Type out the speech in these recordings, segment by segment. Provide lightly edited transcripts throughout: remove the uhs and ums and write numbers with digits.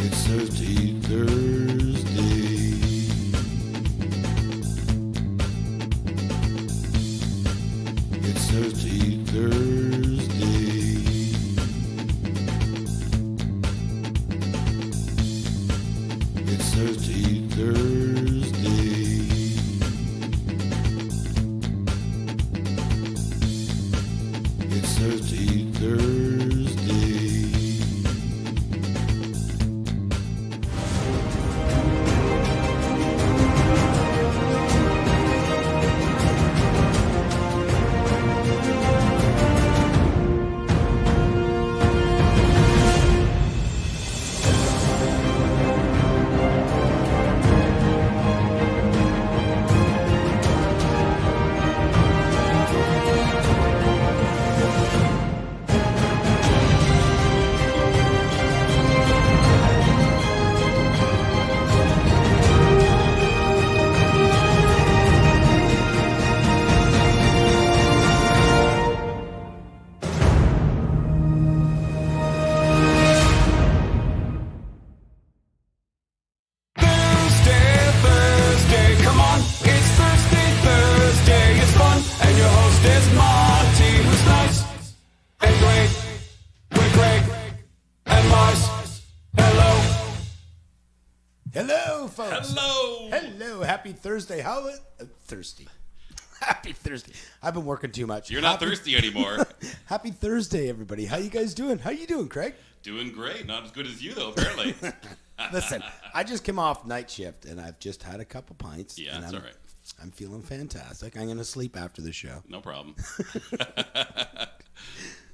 It's Thirsty Thursday. It's Thirsty Thursday. It's Thirsty Thursday. It's Thirsty Thursday. Hello, folks. Hello. Hello. Happy Thursday. How thirsty? Happy Thursday. I've been working too much. You're not thirsty anymore. Happy Thursday, everybody. How you guys doing? How you doing, Craig? Doing great. Not as good as you, though, apparently. Listen, I just came off night shift, and I've just had a couple pints. Yeah, and that's all right. I'm feeling fantastic. I'm going to sleep after the show. No problem.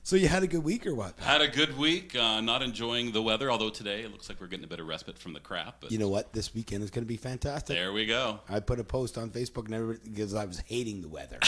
So you had a good week or what? Had a good week. Not enjoying the weather, although today it looks like we're getting a bit of respite from the crap. But You know what? This weekend is going to be fantastic. there we go. I put a post on Facebook and everybody, because I was hating the weather.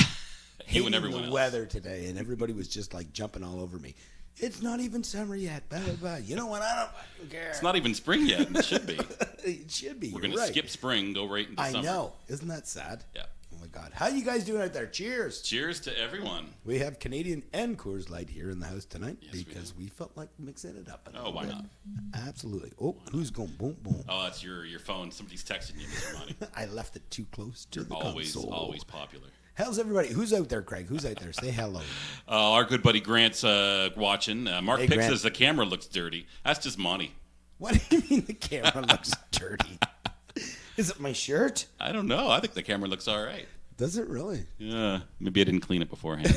You and hating everyone the else. weather today, and everybody was just like jumping all over me. It's not even summer yet. Blah, blah, blah. You know what? I don't fucking care. It's not even spring yet. It should be. It should be. We're going You're to right. skip spring, go right into I summer. know. Isn't that sad? Yeah. Oh my God. How you guys doing out there? Cheers. Cheers to everyone. We have Canadian and Coors Light here in the house tonight Yes, we because we felt like mixing it up. Oh, why not? Absolutely. Oh, who's going boom boom? Oh, that's your phone. Somebody's texting you, Mr. Monty. I left it too close to the Always, console. always popular. How's everybody? Who's out there, Craig? Who's out there? Say hello. Our good buddy Grant's watching. Mark Hey, Pick Grant. says the camera looks dirty. That's just Monty. What do you mean the camera looks dirty? Is it my shirt? I don't know. I think the camera looks all right. Does it really? Yeah, maybe I didn't clean it beforehand.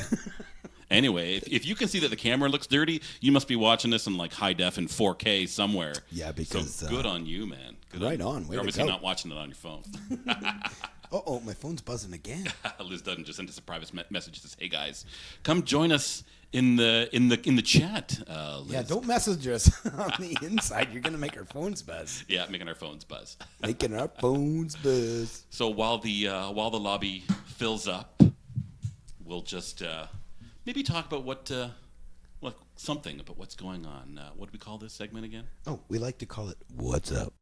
Anyway, if you can see that the camera looks dirty, you must be watching this in like high def in 4K somewhere. Yeah, because So good on you, man. Good right on. Way You're to obviously go. not watching it on your phone. Oh, my phone's buzzing again. Liz Dutton just sent us a private message that says, "Hey guys, come join us in the chat." Liz. Yeah, don't message us on the inside. You're gonna make our phones buzz. Yeah, making our phones buzz. Making our phones buzz. So while the lobby fills up, we'll just maybe talk about something about what's going on. What do we call this segment again? Oh, we like to call it "What's Up."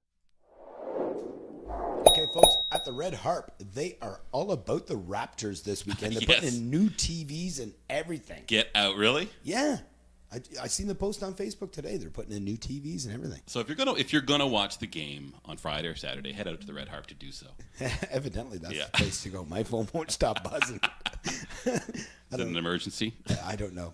Okay, folks, at the Red Harp, they are all about the Raptors this weekend. They're putting Yes. in new TVs and everything. Get out, really? Yeah, I seen the post on Facebook today. They're putting in new TVs and everything. So if you're gonna watch the game on Friday or Saturday, head out to the Red Harp to do so. Evidently, that's Yeah. the place to go. My phone won't stop buzzing. Is it an emergency? I don't know.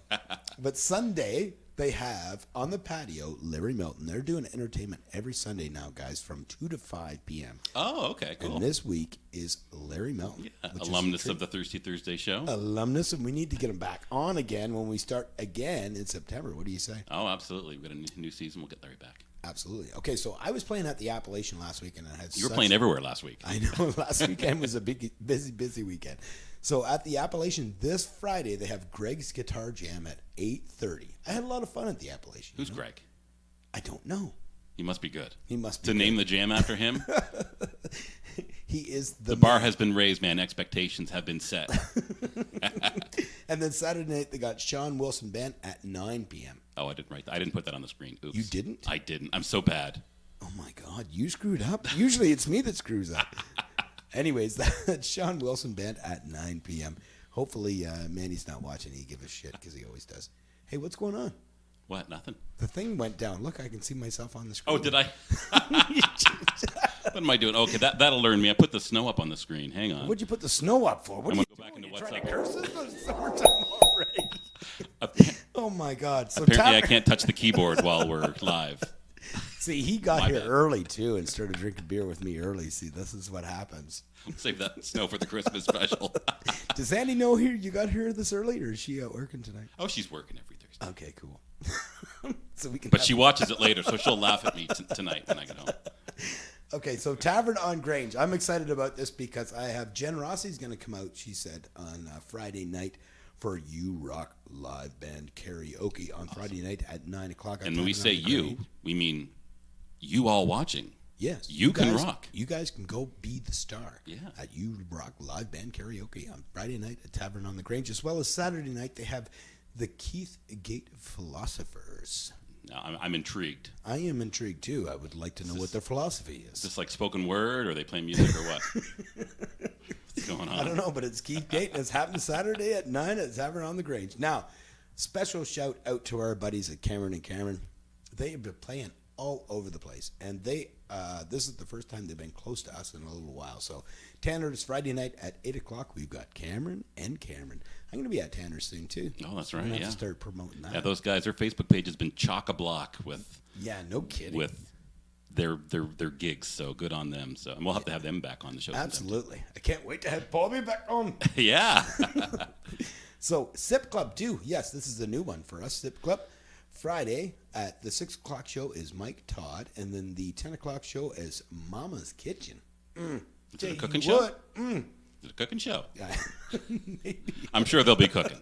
But Sunday, they have on the patio Larry Milton. They're doing entertainment every Sunday now, guys, from 2 to 5 p.m. Oh, okay, cool. And this week is Larry Milton. Yeah, which is alumnus a of the Thirsty Thursday show. alumnus, and we need to get him back on again when we start again in September. What do you say? Oh, absolutely. We've got a new season. We'll get Larry back. Absolutely. Okay, so I was playing at the Appalachian last week, and I had You were playing everywhere last week. I know. Last weekend was a big, busy weekend. So at the Appalachian this Friday, they have Greg's Guitar Jam at 8:30. I had a lot of fun at the Appalachian. Who's you know? Greg? I don't know. He must be good. He must be To good. name the jam after him, He is the bar has been raised, man. Expectations have been set. And then Saturday night they got Sean Wilson Band at 9 p.m. Oh, I didn't write that. I didn't put that on the screen. Oops. You didn't? I didn't. I'm so bad. Oh my God, you screwed up. Usually it's me that screws up. Anyways, that's Sean Wilson Band at 9 p.m. Hopefully Mandy's not watching. He give a shit because he always does. Hey, what's going on? What? Nothing. The thing went down. Look, I can see myself on the screen. Oh, did I? What am I doing? Okay, that'll learn me. I put the snow up on the screen. Hang on. What'd you put the snow up for? What I'm are you gonna go back doing? into You're what's trying up. to curse us? It's summertime already. Oh my God! So Apparently, I can't touch the keyboard while we're live. See, he got My here bad. early too and started drinking beer with me early. See, this is what happens. Save that snow for the Christmas special. Does Andy know here you got here this early, or is she out working tonight? Oh, she's working every Thursday. Okay, cool. So we can. But she watches it later, so she'll laugh at me tonight when I get home. Okay, so Tavern on Grange. I'm excited about this because I have Jen Rossi's going to come out, she said, on Friday night for You Rock live band karaoke on Friday night at 9 o'clock. And when we say you, we mean you all watching. Yes. You can guys, rock. You guys can go be the star. Yeah. At You Rock live band karaoke on Friday night at Tavern on the Grange, as well as Saturday night they have the Keith Gate Philosophers. Now, I'm intrigued. I am intrigued too. I would like to know what their philosophy is. Is this like spoken word, or are they playing music, or what? What's going on? I don't know, but it's Keith Gate, and it's happening Saturday at 9 at Tavern on the Grange. Now, special shout out to our buddies at Cameron and Cameron. They have been playing all over the place, and they this is the first time they've been close to us in a little while. So, Tanner's Friday night at 8 o'clock. We've got Cameron and Cameron. I'm going to be at Tanner's soon too. Oh, that's I'm right. gonna Yeah. have to start promoting that. Yeah, those guys. Their Facebook page has been chock-a-block with No kidding. with their gigs. So good on them. So and we'll have to have them back on the show. sometime. Absolutely. I can't wait to have Bobby back on. Yeah. So, Sip Club 2. Yes, this is a new one for us. Sip Club. Friday at the 6 o'clock show is Mike Todd, and then the 10 o'clock show is Mama's Kitchen. Is it a cooking show? Is it a cooking show? Maybe. I'm sure they'll be cooking.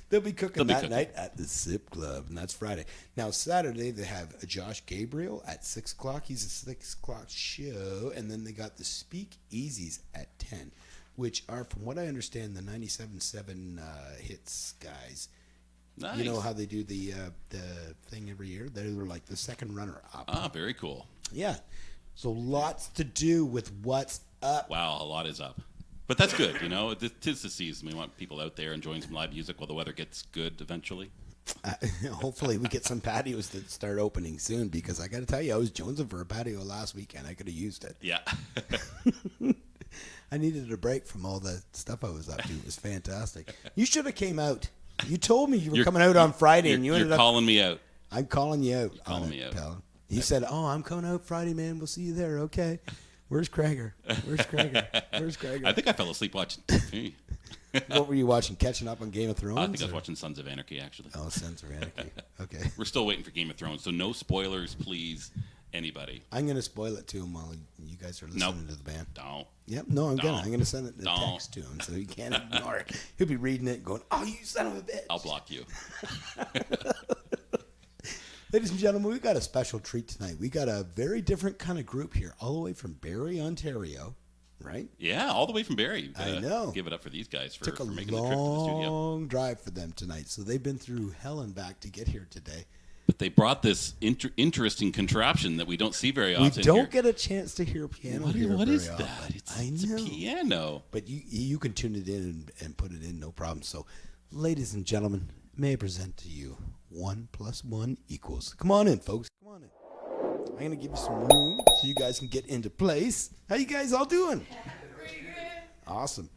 They'll be cooking that cooking. night at the Sip Club, and that's Friday. Now, Saturday, they have Josh Gabriel at 6 o'clock. He's a 6 o'clock show, and then they got the Speak Easies at 10, which are, from what I understand, the 97.7 hits guys. Nice. You know how they do the thing every year? They were like the second runner-up. Ah, very cool. Yeah. So lots to do with what's up. Wow, a lot is up. But that's good, you know. Tis the season. We want people out there enjoying some live music while the weather gets good eventually. Hopefully we get some patios that start opening soon, because I got to tell you, I was jonesing for a patio last weekend. I could have used it. Yeah. I needed a break from all the stuff I was up to. It was fantastic. You should have came out. You told me you were coming out on Friday, and you ended you're up calling me out. I'm calling you out. Calling me out. Pal. You said, "Oh, I'm coming out Friday, man. We'll see you there." Okay. Where's Krager? Where's Krager? Where's Krager? I think I fell asleep watching TV. What were you watching? Catching up on Game of Thrones? I think I was or- watching Sons of Anarchy, actually. Oh, Sons of Anarchy. Okay. We're still waiting for Game of Thrones, so no spoilers, please, anybody. I'm gonna spoil it to him while you guys are listening to the band. Don't. Yep. No, I'm gonna. Don't. I'm gonna send it in a Don't. text to him so he can't ignore it. He'll be reading it, and going, "Oh, you son of a bitch!" I'll block you. Ladies and gentlemen, we got a special treat tonight. We got a very different kind of group here, all the way from Barrie, Ontario, right? Yeah, all the way from Barrie. I know. Give it up for these guys for Took a making the trip to the studio. long drive for them tonight, so they've been through hell and back to get here today. But they brought this interesting contraption that we don't see very We often. don't here. get a chance to hear piano here What very is often. that? It's I a know. piano. But you can tune it in and put it in, no problem. So, ladies and gentlemen, may I present to you 1 + 1 = Come on in, folks. Come on in. I'm going to give you some room so you guys can get into place. How you guys all doing? Pretty good. Awesome.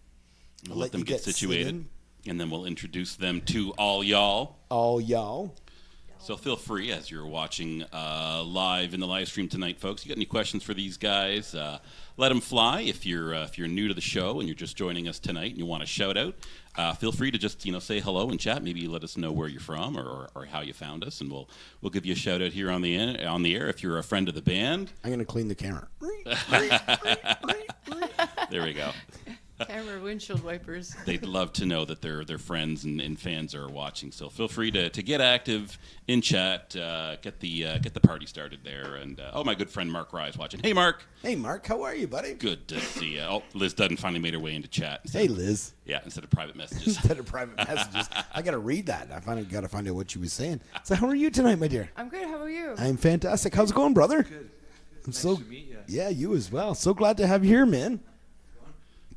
We'll let them get situated, sitting. and then we'll introduce them to all y'all. All y'all. So feel free, as you're watching live in the live stream tonight, folks. You got any questions for these guys? Let them fly. If you're new to the show and you're just joining us tonight and you want to shout out, feel free to just say hello and chat. Maybe let us know where you're from or how you found us, and we'll give you a shout out here on the air if you're a friend of the band. I'm going to clean the camera. There we go. Camera windshield wipers. They'd love to know that their friends and fans are watching. So feel free to get active in chat, get the party started there. And my good friend Mark Rye is watching. Hey, Mark. Hey, Mark. How are you, buddy? Good to see you. Oh, Liz Dudden finally made her way into chat. Hey, Liz. Yeah, instead of private messages. Instead of private messages, I got to read that. I finally got to find out what she was saying. So, how are you tonight, my dear? I'm good. How are you? I'm fantastic. How's it going, brother? Good. I'm Nice so to meet you. Yeah, you as well. So glad to have you here, man.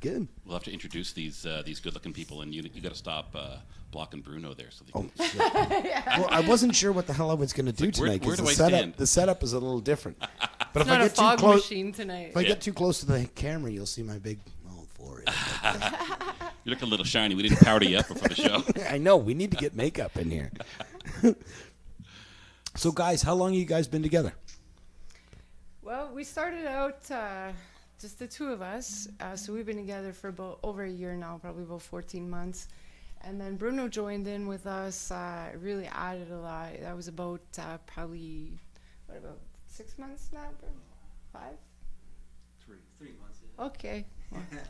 Good. We'll have to introduce these good-looking people, and you got to stop blocking Bruno there. So they Oh, can, shit. Well, I wasn't sure what the hell I was going to do where- tonight where because do I stand? the setup is a little different. But It's not a fog machine tonight. if I get too close to the camera, you'll see my big forehead. you look a little shiny. We didn't powder you up before the show. I know. We need to get makeup in here. So, guys, how long have you guys been together? Well, we started out just the two of us. So we've been together for about over a year now, probably about 14 months. And then Bruno joined in with us. Really added a lot. That was about probably, about 6 months now, Bruno? 5? 3 months. Yeah. Okay.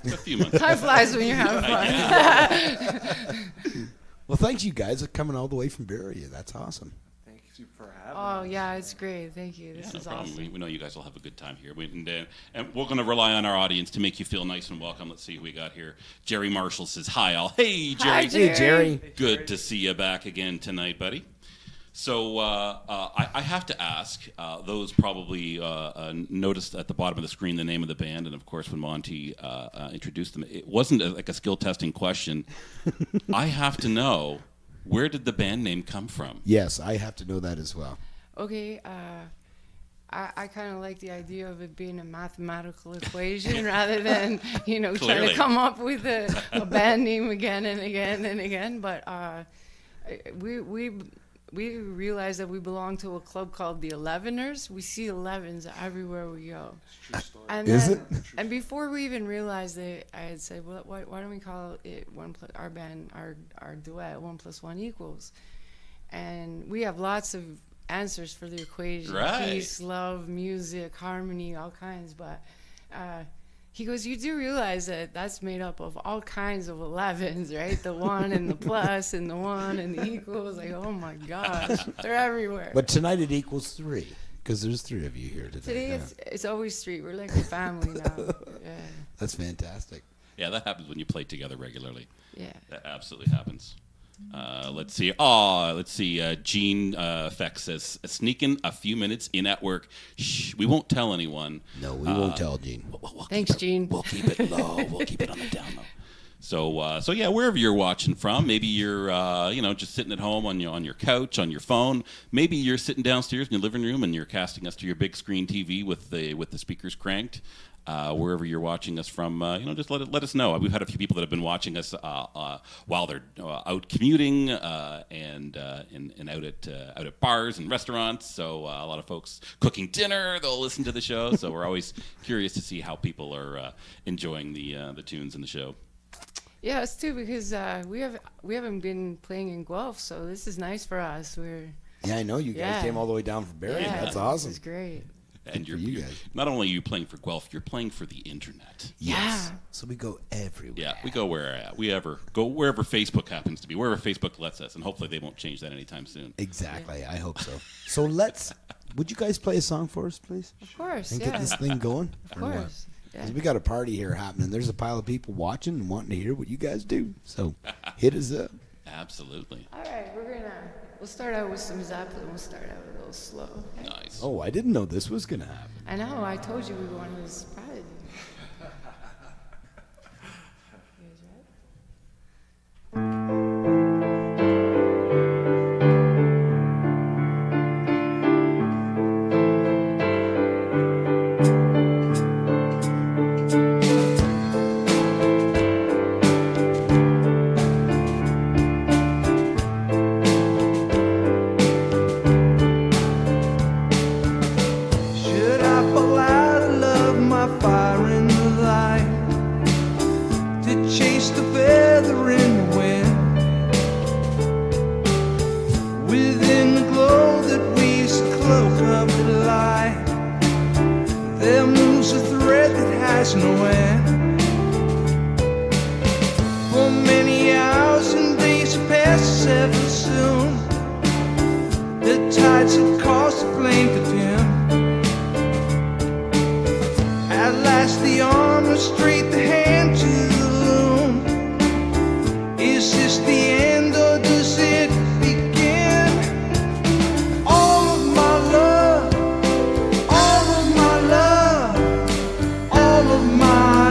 A few months. Time flies when you're having fun. Well, thanks, you guys, for coming all the way from Barrie. That's awesome. Thank you for having Oh, us. yeah, it's great. Thank you. This No is problem. awesome. We know you guys will have a good time here. And we're going to rely on our audience to make you feel nice and welcome. Let's see who we got here. Jerry Marshall says hi, all. Hey, Jerry. Hi, Jerry. Hey, Jerry. Good to see you back again tonight, buddy. So I have to ask, those probably noticed at the bottom of the screen the name of the band, and of course when Monty introduced them, it wasn't like a skill testing question. I have to know, where did the band name come from? Yes, I have to know that as well. Okay, I kind of like the idea of it being a mathematical equation rather than, trying Clearly. to come up with a band name again and again and again. But we realized that we belong to a club called the Eleveners. We see 11s everywhere we go. True story. And Is then, it? And before we even realized it, I had said, well, why don't we call it our band, our duet, 1 + 1 equals? And we have lots of answers for the equation: Right. peace, love, music, harmony, all kinds. But he goes, you do realize that that's made up of all kinds of 11s, right? The 1 and the plus and the 1 and the equals. Like, oh my gosh, they're everywhere. But tonight it equals 3 because there's 3 of you here today. Today Yeah. it's always 3. We're like a family now. Yeah. That's fantastic. Yeah, that happens when you play together regularly. Yeah. That absolutely happens. Let's see. Let's see. Gene Feck says, sneaking a few minutes in at work. Shh, we won't tell anyone. No, we won't tell Gene. We'll Thanks, Gene. We'll keep it low. We'll keep it on the down low. So yeah, wherever you're watching from, maybe you're just sitting at home on your couch, on your phone. Maybe you're sitting downstairs in your living room and you're casting us to your big screen TV with the speakers cranked. Wherever you're watching us from, just let us know. We've had a few people that have been watching us while they're out commuting and out at bars and restaurants. So a lot of folks cooking dinner, they'll listen to the show. So we're always curious to see how people are enjoying the tunes in the show. Yeah, us too, because we haven't been playing in Guelph, so this is nice for us. Yeah, I know you guys Yeah. came all the way down from Barrie. Yeah, That's awesome. This is great. And for you guys. not only are you playing for Guelph, you're playing for the internet. Yes. Yeah. So we go everywhere. Yeah, we go wherever Facebook happens to be, wherever Facebook lets us, and hopefully they won't change that anytime soon. Exactly. I hope so. So would you guys play a song for us, please? Of course, And yeah. get this thing going? Of course. Yeah. 'Cause we got a party here happening. There's a pile of people watching and wanting to hear what you guys do. So hit us up. Absolutely. All right, we'll start out with some Zeppelin. We'll start out a little slow. Okay? Nice. Oh, I didn't know this was going to happen. I know, I told you we wanted to surprise you. You guys ready? Should I fall out of love, my fire in the light, to chase the feather in the wind? Within the glow that weaves a cloak of the light, there moves a thread that has no end. For many hours and days have passed ever soon. The tides have caused the flame to dim. At last the arm was straight, the hand to the loom. Is this the end or does it begin? All of my love, all of my love, all of my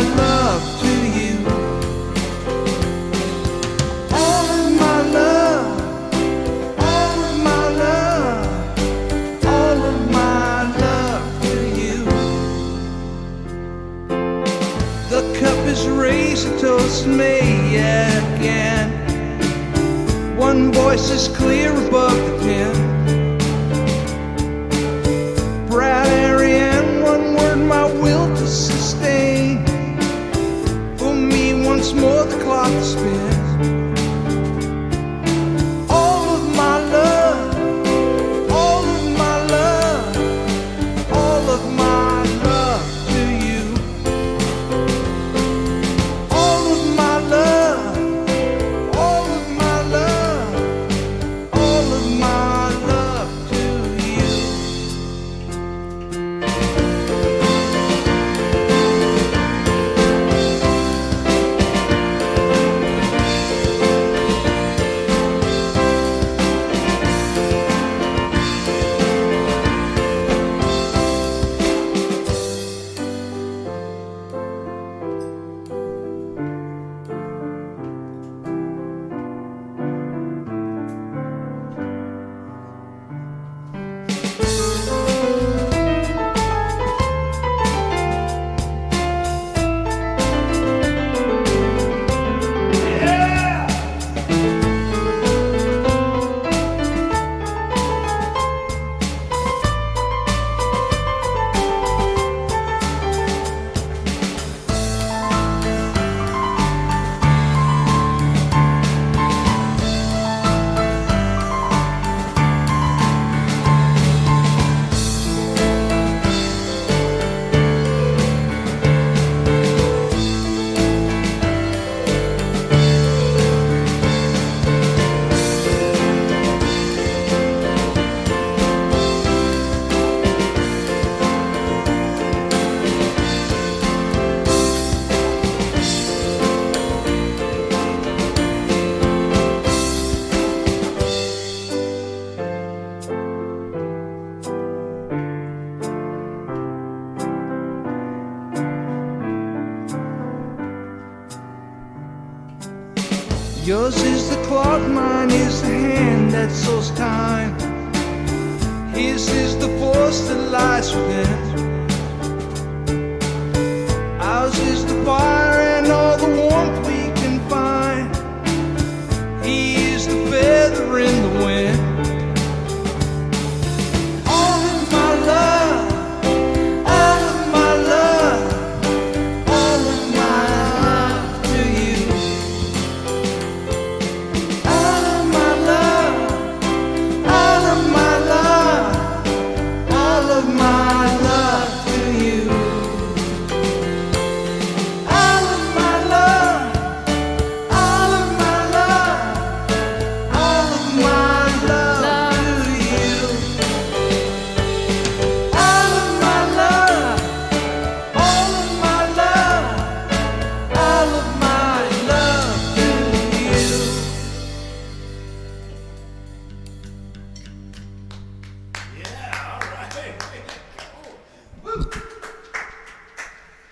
dismay again. One voice is clear above the pen. Proud Ariane, one word, my will to sustain. For me, once more the clock spins. All of my love, all of my love, all of my love to you. All of my love, all of my love, all of my love to you. Yours is the clock, mine is the hand that sows time. His is the force that lies within. Ours is the fire and all the warmth we can find. He is the feather in the wind. All of my love, all of my love, all of my love to you. All of my love, all of my love, all of my love to you. All of my love, all of my love, all of my love to you. All of my love, all of my love, all of my love to you.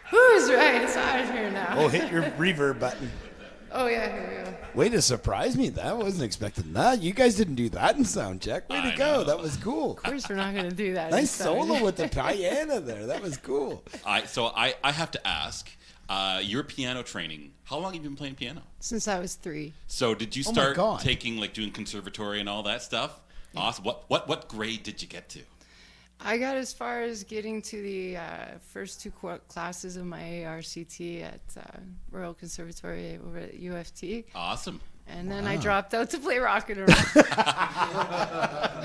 Who's right? It's out of here now. Oh, hit your reverb button. Oh yeah, here we go. Way to surprise me. That wasn't expecting that. You guys didn't do that in sound check. Way to I go. know. That was cool. Of course, we're not gonna do that. Nice inside. solo with the piano there. That was cool. I have to ask, your piano training, how long have you been playing piano? Since I was 3. So did you Oh my start God. taking, like, doing conservatory and all that stuff? Awesome. What grade did you get to? I got as far as getting to the first 2 classes of my ARCT at Royal Conservatory over at UFT, Awesome. and then I dropped out to play rock and roll.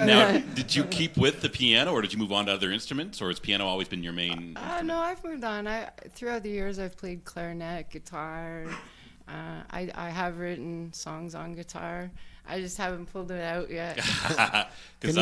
Now, did you keep with the piano, or did you move on to other instruments, or has piano always been your main? No, I've moved on. Throughout the years, I've played clarinet, guitar. I have written songs on guitar. I just haven't pulled it out yet. Because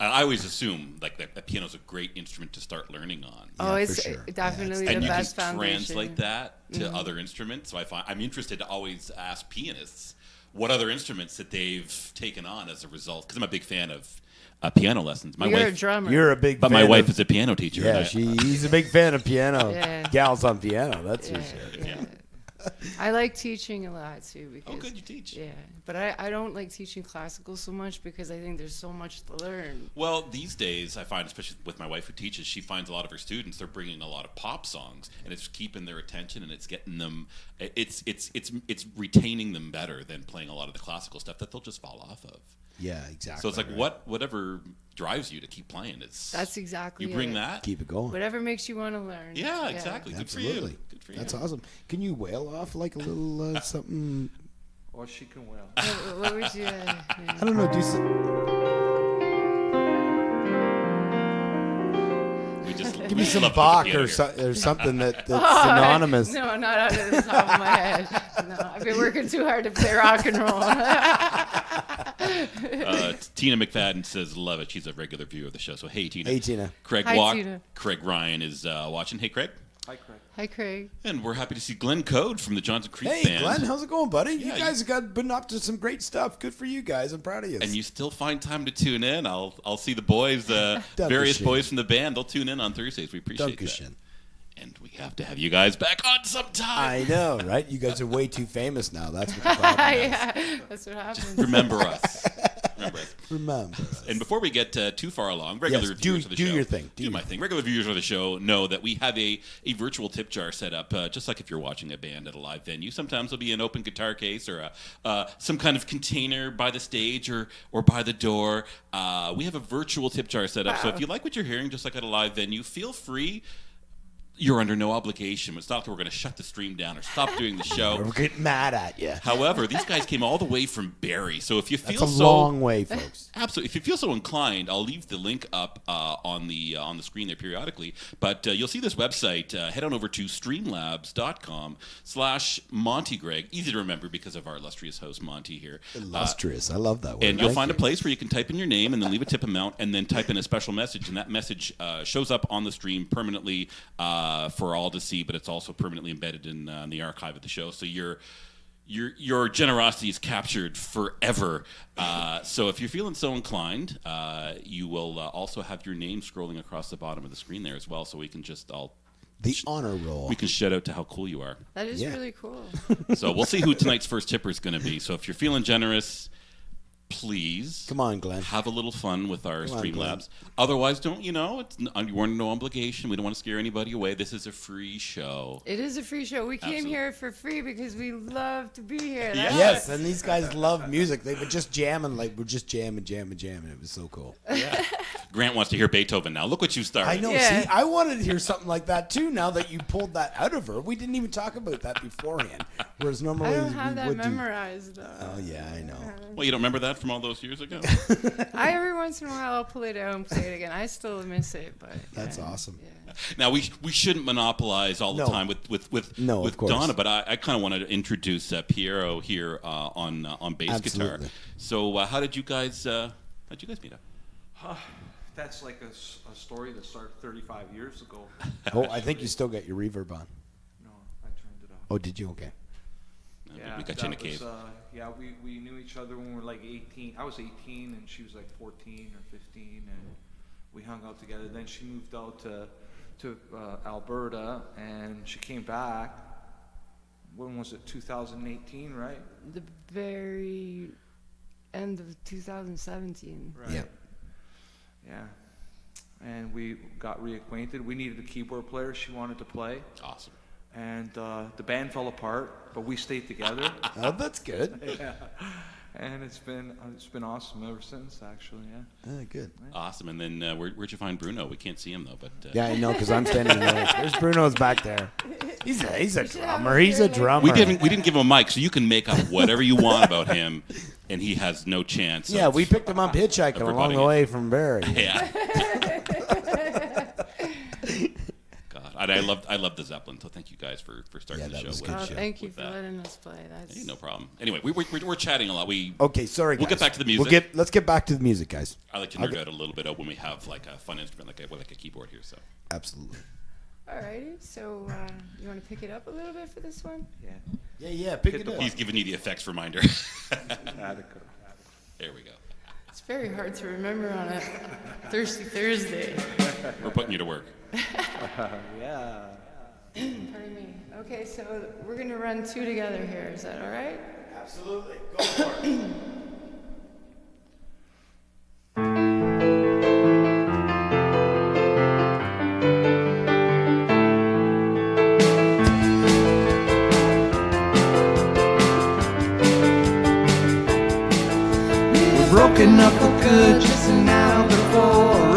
I always assume like that piano's a great instrument to start learning on. Oh, for it's sure. definitely And the you can best foundation. translate that to other instruments. So I'm interested to always ask pianists what other instruments that they've taken on as a result. Because I'm a big fan of piano lessons. My You're a wife, drummer. You're a big but fan my wife of, is a piano teacher. Yeah, and he's a big fan of piano. Yeah. Gals on piano, that's for yeah, sure. yeah. I like teaching a lot too because Oh, good, you teach. yeah, but I don't like teaching classical so much because I think there's so much to learn. Well, these days I find, especially with my wife who teaches, she finds a lot of her students they're bringing a lot of pop songs, and it's keeping their attention and it's getting them. It's retaining them better than playing a lot of the classical stuff that they'll just fall off of. Yeah, exactly. So it's like right. whatever drives you to keep playing. That's exactly you bring it. that. Keep it going. Whatever makes you want to learn. Yeah, exactly. Good Absolutely. for you. Good for you. That's awesome. Can you wail off like a little something? Or she can wail. What would you? I don't know. Do some. We just Give me some love Bach Wikipedia or something that's Oh, synonymous. No, not out of the top of my head. No, I've been working too hard to play rock and roll. Tina McFadden says, love it. She's a regular viewer of the show. So, hey, Tina. Hey, Tina. Craig Hi, Tina. Craig Ryan is watching. Hey, Craig. Hi, Craig. Hi, Craig. And we're happy to see Glenn Code from the Johnson Creek Hey, Band. Glenn, how's it going, buddy? Yeah, you guys have been up to some great stuff. Good for you guys. I'm proud of you. And you still find time to tune in. I'll see the boys, various Dankeschön. boys from the band. They'll tune in on Thursdays. We appreciate that. Dankeschön. And we have to have you guys back on sometime. I know, right? You guys are way too famous now. That's what the problem is. Yeah, that's what happens. Remember us. Remember us. Remember. And before we get too far along, regular Yes, viewers of the do show, your thing. Do my thing. Regular viewers of the show know that we have a virtual tip jar set up, just like if you're watching a band at a live venue. Sometimes there'll be an open guitar case or some kind of container by the stage or by the door. We have a virtual tip jar set up, so if you like what you're hearing, just like at a live venue, feel free. You're under no obligation. It's not that we're going to shut the stream down or stop doing the show. We're getting mad at you. However, these guys came all the way from Barrie, so if you feel That's a so long way, folks. absolutely, if you feel so inclined, I'll leave the link up on the screen there periodically. But you'll see this website. Head on over to streamlabs.com/MontyGreg. Easy to remember because of our illustrious host Monty here. Illustrious. I love that word. And you'll Thank find you. a place where you can type in your name and then leave a tip amount and then type in a special message. And that message shows up on the stream permanently for all to see, but it's also permanently embedded in the archive of the show. So your generosity is captured forever. So if you're feeling so inclined, you will also have your name scrolling across the bottom of the screen there as well. So we can The honor roll. we can shout out to how cool you are. That is Yeah. really cool. So we'll see who tonight's first tipper is going to be. So if you're feeling generous, please Come on, Glenn. have a little fun with our Come on, Streamlabs. Otherwise, you're under no obligation. We don't want to scare anybody away. This is a free show. It is a free show. We came Absolutely. here for free because we love to be here. Yeah. That's Yes, and these guys love music. They were just jamming, we're just jamming. It was so cool. Grant wants to hear Beethoven now. Look what you started. I know. Yeah. See, I wanted to hear something like that too. Now that you pulled that out of her, we didn't even talk about that beforehand. Whereas normally I don't have we that would memorized though. Oh yeah, I know. Well, you don't remember that from all those years ago? Every once in a while I'll pull it out and play it again. I still miss it, but That's yeah, awesome. Yeah. Now, we shouldn't monopolize all the No. time with No, of course. Donna, but I kind of want to introduce Piero here on bass guitar. Absolutely. So how did you guys meet up? That's like a story that started 35 years ago. Oh, I think you still got your reverb on. No, I turned it off. Oh, did you? Okay. We got you in a that cave. We knew each other when we were like 18. I was 18 and she was like 14 or 15, and we hung out together. Then she moved out to Alberta, and she came back. When was it? 2018, right? The very end of 2017. Right. Yeah. Yeah. And we got reacquainted. We needed a keyboard player. She wanted to play. Awesome. And the band fell apart, but we stayed together. Oh, that's good. Yeah. And it's been awesome ever since, actually. Yeah. Good. Awesome. And then where'd you find Bruno? We can't see him though, but Yeah, I know because I'm standing there. There's Bruno's back there. He's a drummer. He's a drummer. we didn't give him a mic, so you can make up whatever you want about him, and he has no chance. Yeah, of- we picked him up hitchhiking of along rebutting the it. way from Barrie. Yeah. God, and I love the Zeppelin. So thank you guys for starting Yeah, the that show. was with, good. Oh, thank you with for that. letting us play. That's Hey, no problem. Anyway, we're chatting a lot. Okay, sorry, We'll guys. get back to the music. Let's get back to the music, guys. I like to nerd out a little bit when we have like a fun instrument, like a keyboard here. So Absolutely. alrighty. So you want to pick it up a little bit for this one? Yeah. Yeah, pick Hit it the up. he's giving you the effects reminder. Adequate. There we go. It's very hard to remember on a Thirsty Thursday. We're putting you to work. Yeah. Pardon me. Okay, so we're gonna run two together here. Is that all right? Absolutely. Go for it. Broken up for good just an hour before.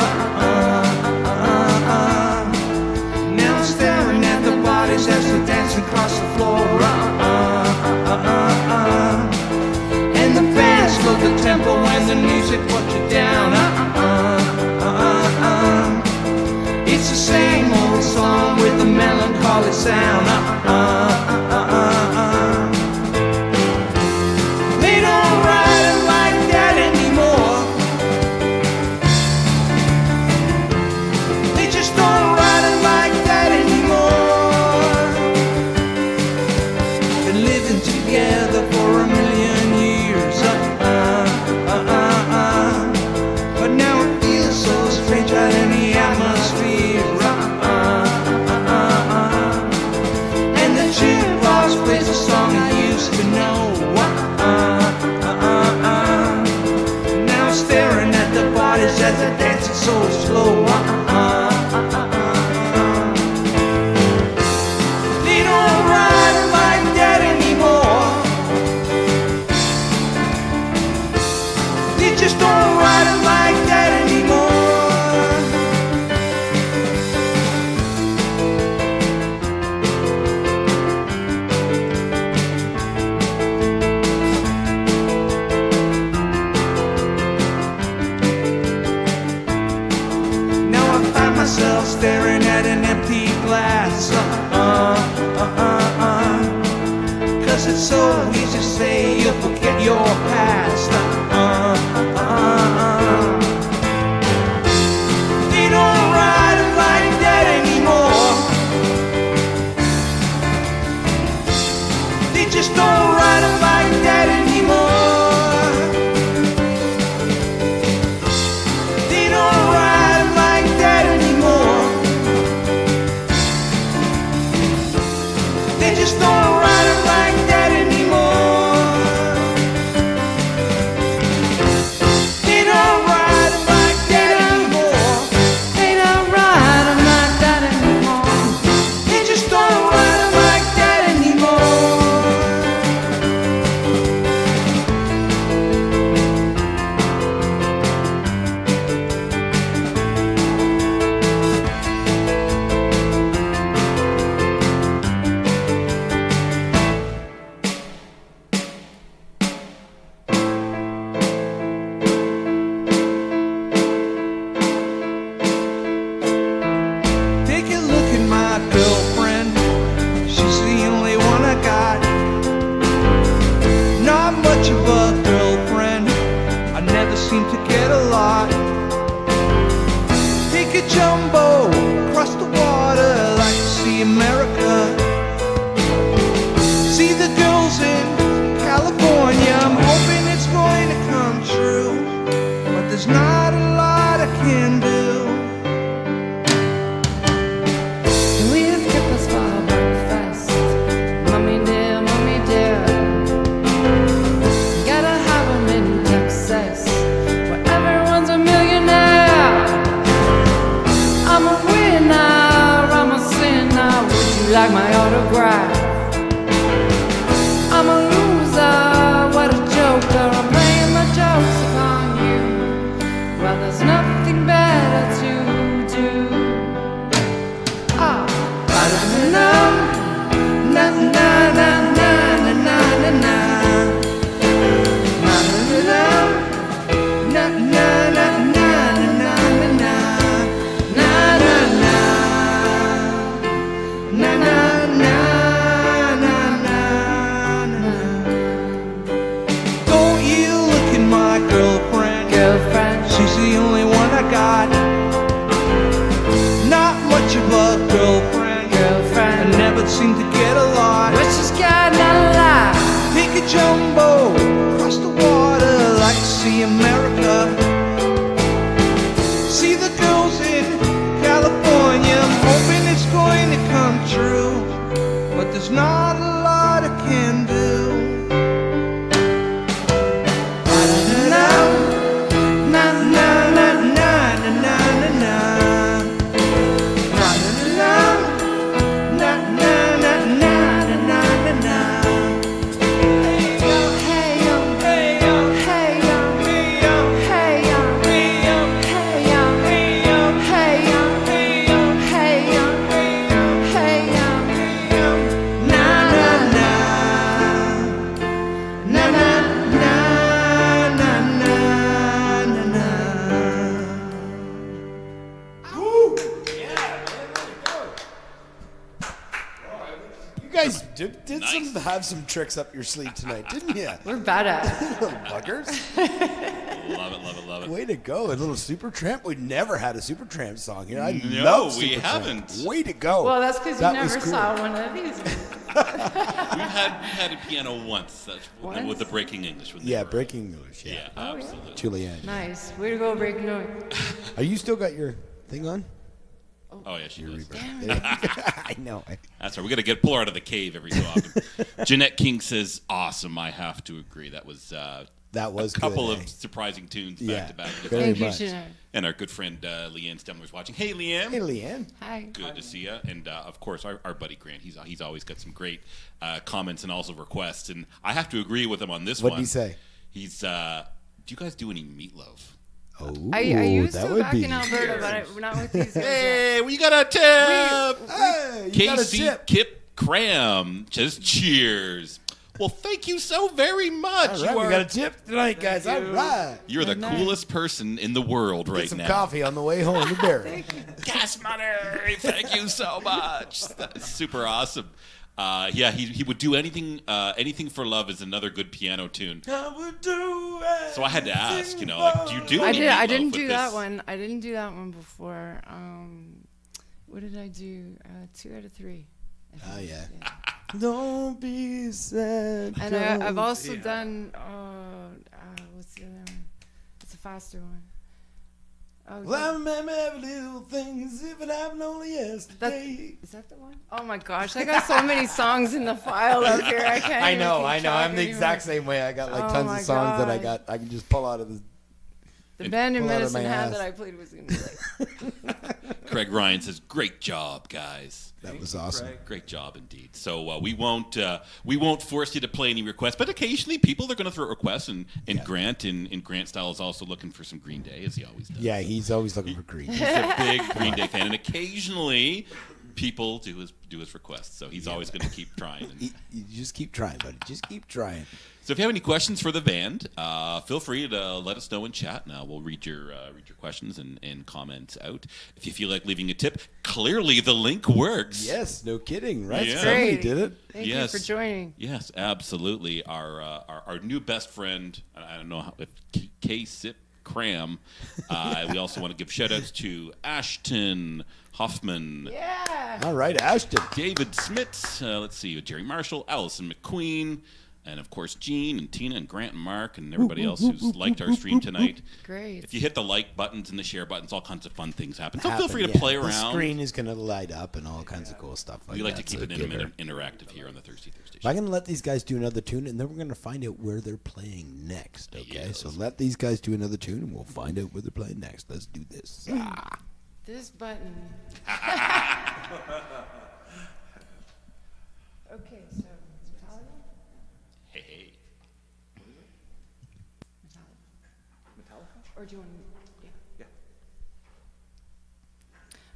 Now I'm staring at the bodies as they dance across the floor. And the band slowed the tempo when the music put you down. It's the same old song with a melancholy sound. They don't write it like that anymore. They just don't write it like that anymore. Been living together for a million years. But now it feels so strange out in the atmosphere. And the jukebox plays a song I used to know. Now I'm staring at the bodies as they're dancing so slow. They don't ride it like that anymore. They just don't ride it like that anymore. Now I find myself staring at an empty glass. 'Cause it's so easy to say you'll forget your past. They don't ride it like that anymore. They just don't ride it like that anymore. They don't ride it like that anymore. They just don't ride it like that anymore. They don't ride it like that anymore. They don't ride it like that anymore. They just don't ride it like that anymore. Take a look at my girlfriend. She's the only one I got. Not much of a girlfriend. I never seem to get a lot. Take a jumbo across the water like to see America. See the girls in California. I'm hoping it's going to come true. But there's not a lot I can do. We've kept us for breakfast, mommy dear. Gotta have 'em in Texas, where everyone's a millionaire. I'm a winner, I'm a sinner. Would you like my autograph? I'm a loser, what a joker. I'm playing my jokes upon you. Well, there's nothing better to do. Ah, na na na na na na na na na na. Na na na na na na na na na na. Na na na na na na na na na. Don't you look at my girlfriend. She's the only one I got. Not much of a girlfriend. I never seem to get a lot. But she's got not a lot. Take a jumbo across the water like to see America. See the girls in California. I'm hoping it's going to come true. there's not a lot I can do. Did have some tricks up your sleeve tonight, didn't you? We're bad at it. Little buggers. Love it, love it, love it. Way to go. A little Supertramp. We never had a Supertramp song here. I No, love we Supertramp. haven't. Way to go. Well, that's because you That never was cool. saw one of these. We've had a piano once. That's Once? with the Breaking English. When they Yeah, were- breaking English. Yeah, Yeah. absolutely. Julianne. Nice. Way to go, break noise. Are you still got your thing on? Oh yeah, she does. I know. That's right. We got to pull her out of the cave every so often. Jeanette King says, "Awesome." I have to agree. That was That was a couple good, of eh? surprising tunes Yeah. back to back. Very Thank you, much. Jeanette. And our good friend Leanne Stemler's watching. Hey, Leanne. Hey, Leanne. Hi. Good to see you. And of course, our buddy Grant. He's always got some great comments and also requests. And I have to agree with him on this What one. did he say? He's. Do you guys do any meatloaf? Oh, I used that to would back be. in Alberta, but not with these guys. yet. Hey, we got a tip. Hey, you got a Casey tip. Kip Cram says cheers. Well, thank you so very much. All right, we got a tip tonight, guys. All right. You're the Good night. coolest person in the world right Get some now. coffee on the way home to Barry. Gas money. Thank you so much. That's super awesome. Yeah, he would do anything. Anything for love is another good piano tune. I would do So I had to ask, you know, like, do you do? I any did. I meatloaf didn't with do this? that one. I didn't do that one before. What did I do? 2 out of 3. I Oh, think. yeah. Don't be sad. And I've also done. What's the other one? It's a faster one. Oh, Well, I remember every little thing as if it happened only yesterday. is that the one? Oh my gosh, I got so many songs in the file up here. I can't. I even know, keep I know. track I'm the anymore. exact same way. I got like Oh tons my of songs that God. I can just pull out of the. The band in pull out of my Medicine Hat ass. that I played was gonna be like. Craig Ryan says, "Great job, guys." That was awesome. Great job indeed. So we won't force you to play any requests, but occasionally people are going to throw requests, and Grant in Grant style is also looking for some Green Day, as he always does. Yeah, he's always looking for green. He's a big Green Day fan, and occasionally people do his requests. So he's always going to keep trying. And You just keep trying, buddy. Just keep trying. so if you have any questions for the band, feel free to let us know in chat. Now we'll read your questions and comments out. If you feel like leaving a tip, clearly the link works. Yes, no kidding, right? Yeah. Somebody Great. did it. Thank Yes. you for joining. Yes, absolutely. Our new best friend, I don't know how, if K-Sip Cram. We also want to give shout outs to Ashton Hoffman, Yeah. All right, Ashton. David Smits, let's see, Jerry Marshall, Allison McQueen, and of course Gene and Tina and Grant and Mark and everybody else who's liked our stream tonight. Great. If you hit the like buttons and the share buttons, all kinds of fun things happen. So feel Happen, free to yeah. play The around. screen is going to light up and all kinds of cool stuff. We like to that, keep so it give her- interactive here on the Thursday Thursday I'm show. going to let these guys do another tune, and then we're going to find out where they're playing next. Okay, Yes. so let these guys do another tune, and we'll find out where they're playing next. Let's do this. This button. Okay, so Metallica? Hey, hey. Metallica? Or do you want to? Yeah.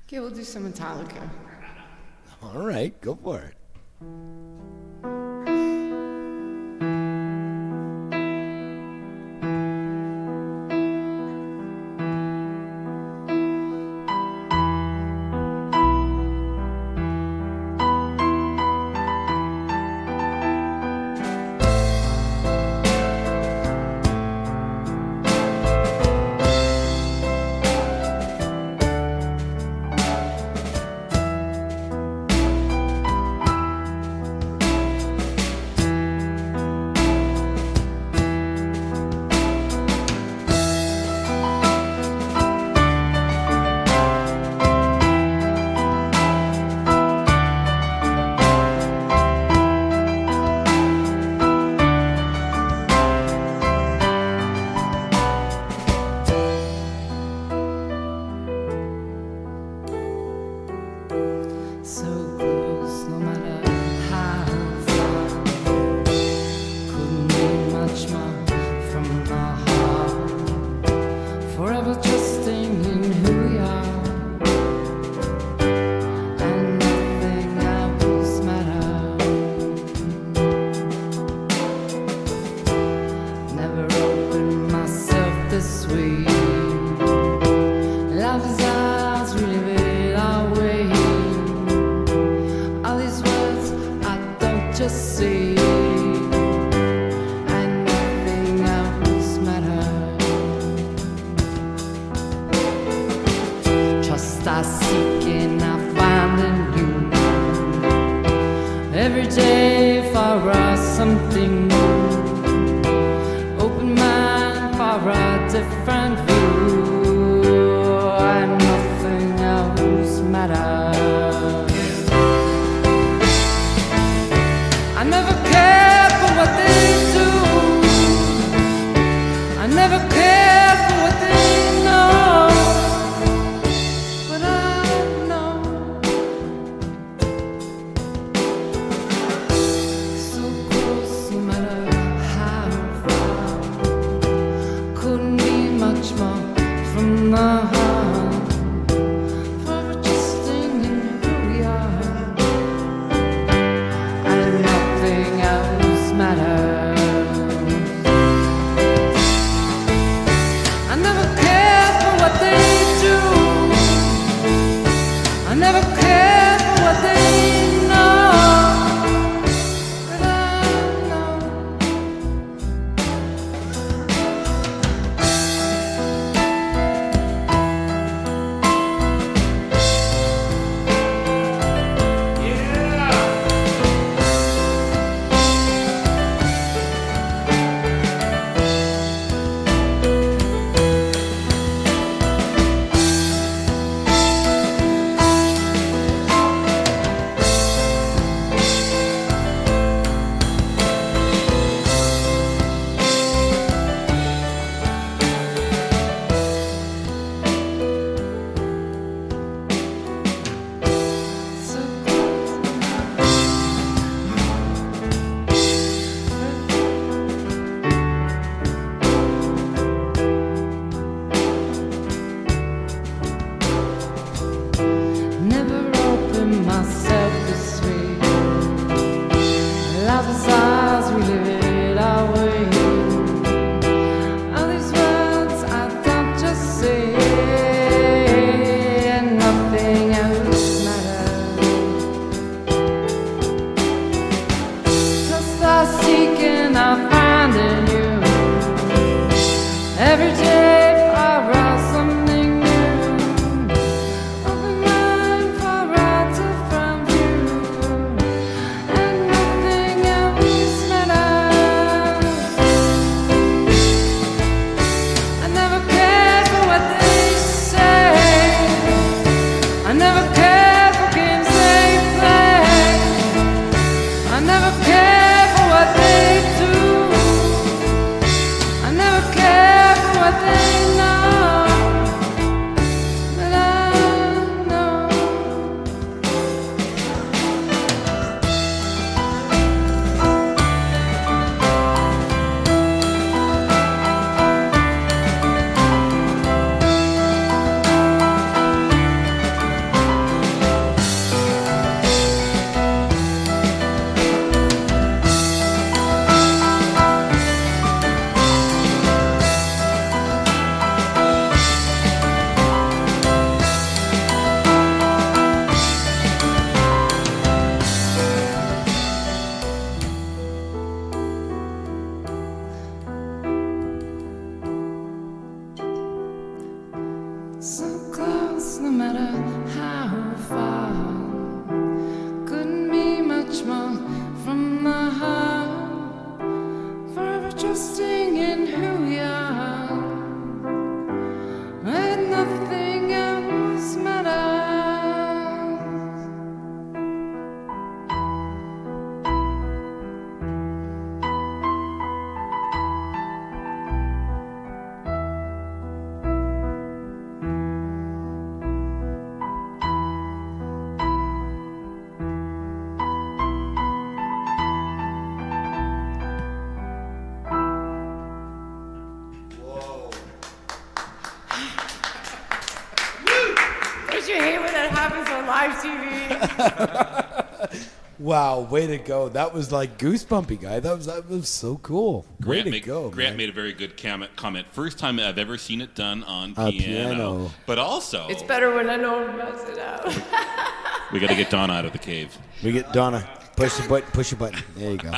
Okay, we'll do some Metallica. All right, go for it. day for us something new. Open mind for a different view, and nothing else matters. I never cared for what they do. I never cared for what they know. But I know so close, no matter how far. Couldn't be much more from the heart. Forever trusting in who we are, and nothing else matters. I never cared for what they do. I never cared for what they know. But I know so never opened myself this way. Life's ours, we live it our way. All these words I don't just say, and nothing else matters. Just I seek and I find in you. Every day for us something new. Open mind for a different view, and nothing else matters. I never cared for what they say. I never cared for games they play. I never cared for what they do. I never cared for what they know. But I know so close, no matter how far. Couldn't be much more from the heart. Forever trusting in who we are, and nothing else matters. Don't you hate when that happens on live TV? Wow, way to go. That was like goosebumpy, guy. That was so cool. Way to go, Grant man. made a very good comment. First time I've ever seen it done on On piano. piano. But also, It's better when I know who mess it up. we got to get Donna out of the cave. We get Donna. Push the button. Push the button. There you go.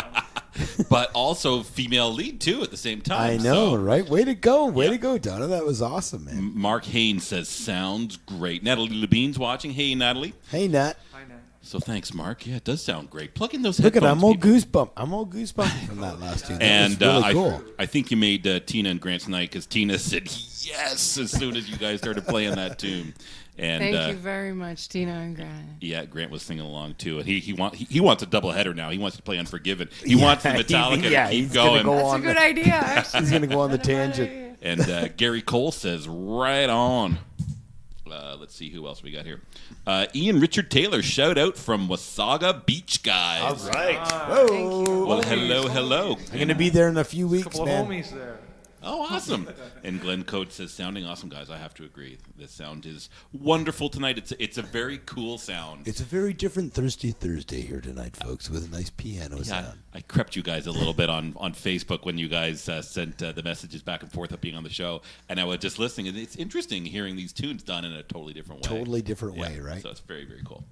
But also female lead too at the same time. I know, so. right? Way to go. Way Yeah. to go, Donna. That was awesome, man. Mark Haynes says, sounds great. Natalie Lebine's watching. Hey, Natalie. Hey, Nat. Hi, Nat. So thanks, Mark. Yeah, it does sound great. Plug in those Look at headphones. I'm all people. goosebump. I'm all goosebump from that last tune. That And was really cool. I think you made Tina and Grant tonight because Tina said yes as soon as you guys started playing that tune. And Thank you very much, Tina and Grant. yeah, Grant was singing along too, and he wants a double header now. He wants to play Unforgiven. He wants the Metallica to keep he's gonna going. go That's a on good the- idea, actually. He's gonna go on the Not a bad tangent. idea. And Gary Cole says, right on. Let's see who else we got here. Ian Richard Taylor, shout out from Wasaga Beach, guys. All right. Thank you. Whoa. Well, hello. I'm gonna be there in a few A weeks, couple of man. homies there. Oh, awesome. And Glenn Coates says, sounding awesome, guys. I have to agree. The sound is wonderful tonight. It's a very cool sound. It's a very different Thirsty Thursday here tonight, folks, with a nice piano Yeah, sound. I crept you guys a little bit on Facebook when you guys sent the messages back and forth of being on the show, and I was just listening, and it's interesting hearing these tunes done in a totally different way. Totally different Yeah, way, right? So it's very, very cool.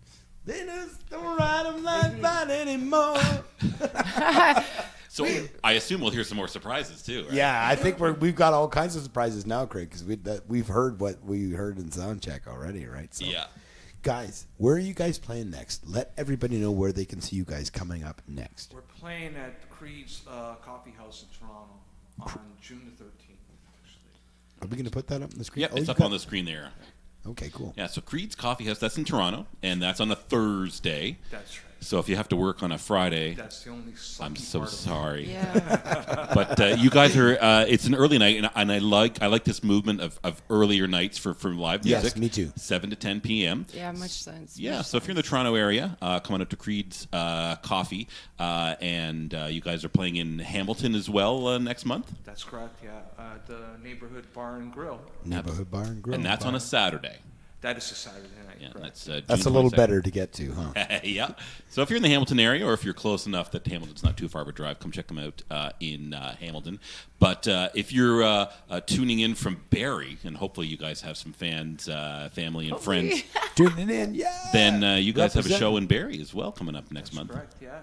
They just don't ride 'em like that anymore. So I assume we'll hear some more surprises too, right? Yeah, I think we've got all kinds of surprises now, Craig, because we've heard what we heard in Soundcheck already, right? So, Yeah. guys, where are you guys playing next? Let everybody know where they can see you guys coming up next. We're playing at Creed's Coffee House in Toronto on June the 13th, actually. Are we going to put that up on the screen? Yep, Oh, it's you up got- on the screen there. Okay, cool. Yeah, so Creed's Coffee House, that's in Toronto, and that's on a Thursday. That's right. So if you have to work on a Friday, That's the only sucky I'm so part of it. sorry. Yeah. But you guys are, it's an early night, and I like this movement of earlier nights for live Yes, music. me too. 7 to 10 p.m. Yeah, much sense. Yeah, much so if you're in the Toronto area, come on up to Creed's Coffee, and you guys are playing in Hamilton as well next month, That's correct, yeah. The Neighborhood Bar and Grill. Neighborhood Bar and Grill. and that's on a Saturday. That is a Saturday night, Yeah, correct. that's That's a June little 22nd. better to get to, huh? Yeah. So if you're in the Hamilton area, or if you're close enough that Hamilton's not too far of a drive, come check them out in Hamilton. But if you're tuning in from Barrie, and hopefully you guys have some fans, family, and friends, Tuning in, yeah. then you guys have a Represent. show in Barrie as well coming up next That's month. correct, yeah.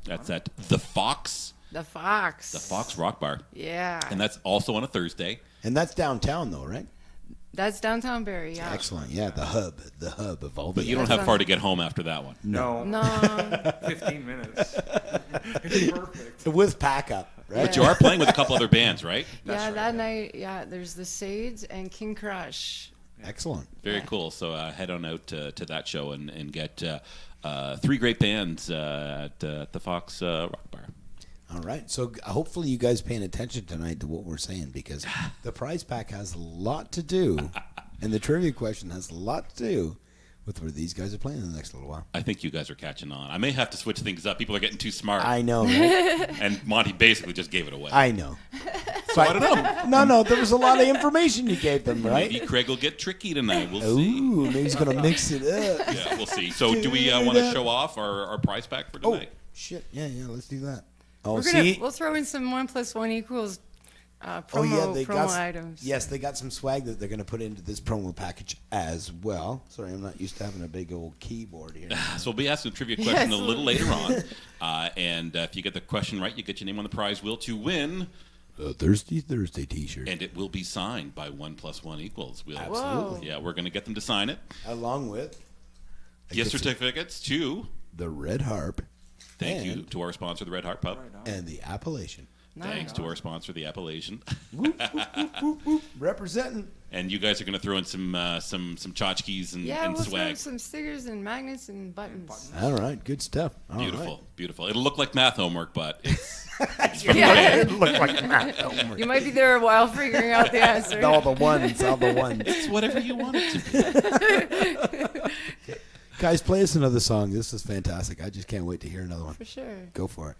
That's at the Fox The Fox. Rock Bar, Yeah. and that's also on a Thursday. And that's downtown, though, right? That's downtown Barrie, yeah. Excellent. Yeah, the hub of all the. But you don't That's have far on- to get home after that one. No. No. 15 minutes. It's perfect. with pack up, right? But you are playing with a couple other bands, right? Yeah, right, that night, yeah, there's the Sades and King Crush. Excellent. Very cool. So head on out to that show and get 3 great bands at the Fox Rock Bar. All right. So hopefully you guys paying attention tonight to what we're saying, because the prize pack has a lot to do, and the trivia question has a lot to do with where these guys are playing in the next little while. I think you guys are catching on. I may have to switch things up. People are getting too smart. I know, right? And Monty basically just gave it away. I know. so I don't know. No, there was a lot of information you gave them, right? Maybe Craig will get tricky tonight. We'll Ooh, see. maybe he's going to mix it up. Yeah, we'll see. So do we want to show off our prize pack for Oh, tonight? shit. Yeah, let's do that. Oh, We'll throw in some 1 + 1 equals promo items. Yes, they got some swag that they're going to put into this promo package as well. Sorry, I'm not used to having a big old keyboard here. So we'll be asking a trivia question Yes. a little later on. And if you get the question right, you get your name on the prize wheel to win. A Thirsty Thursday t-shirt. And it will be signed by 1 + 1 equals. We'll, Absolutely. Yeah, we're going to get them to sign it. Along with Gift certificates to, the Red Harp thank you And- to our sponsor, the Red Heart Pub. and the Appellation. Thanks to our sponsor, the Appellation. Representing. And you guys are going to throw in some tchotchkes and, Yeah, and we'll throw swag. some stickers and magnets and buttons. All right, good stuff. All Beautiful, right. beautiful. It'll look like math homework, but it's Yeah. Look like that. You might be there a while figuring out the answer. all the ones. it's whatever you want it to be. Guys, play us another song. This is fantastic. I just can't wait to hear another one. For sure. Go for it.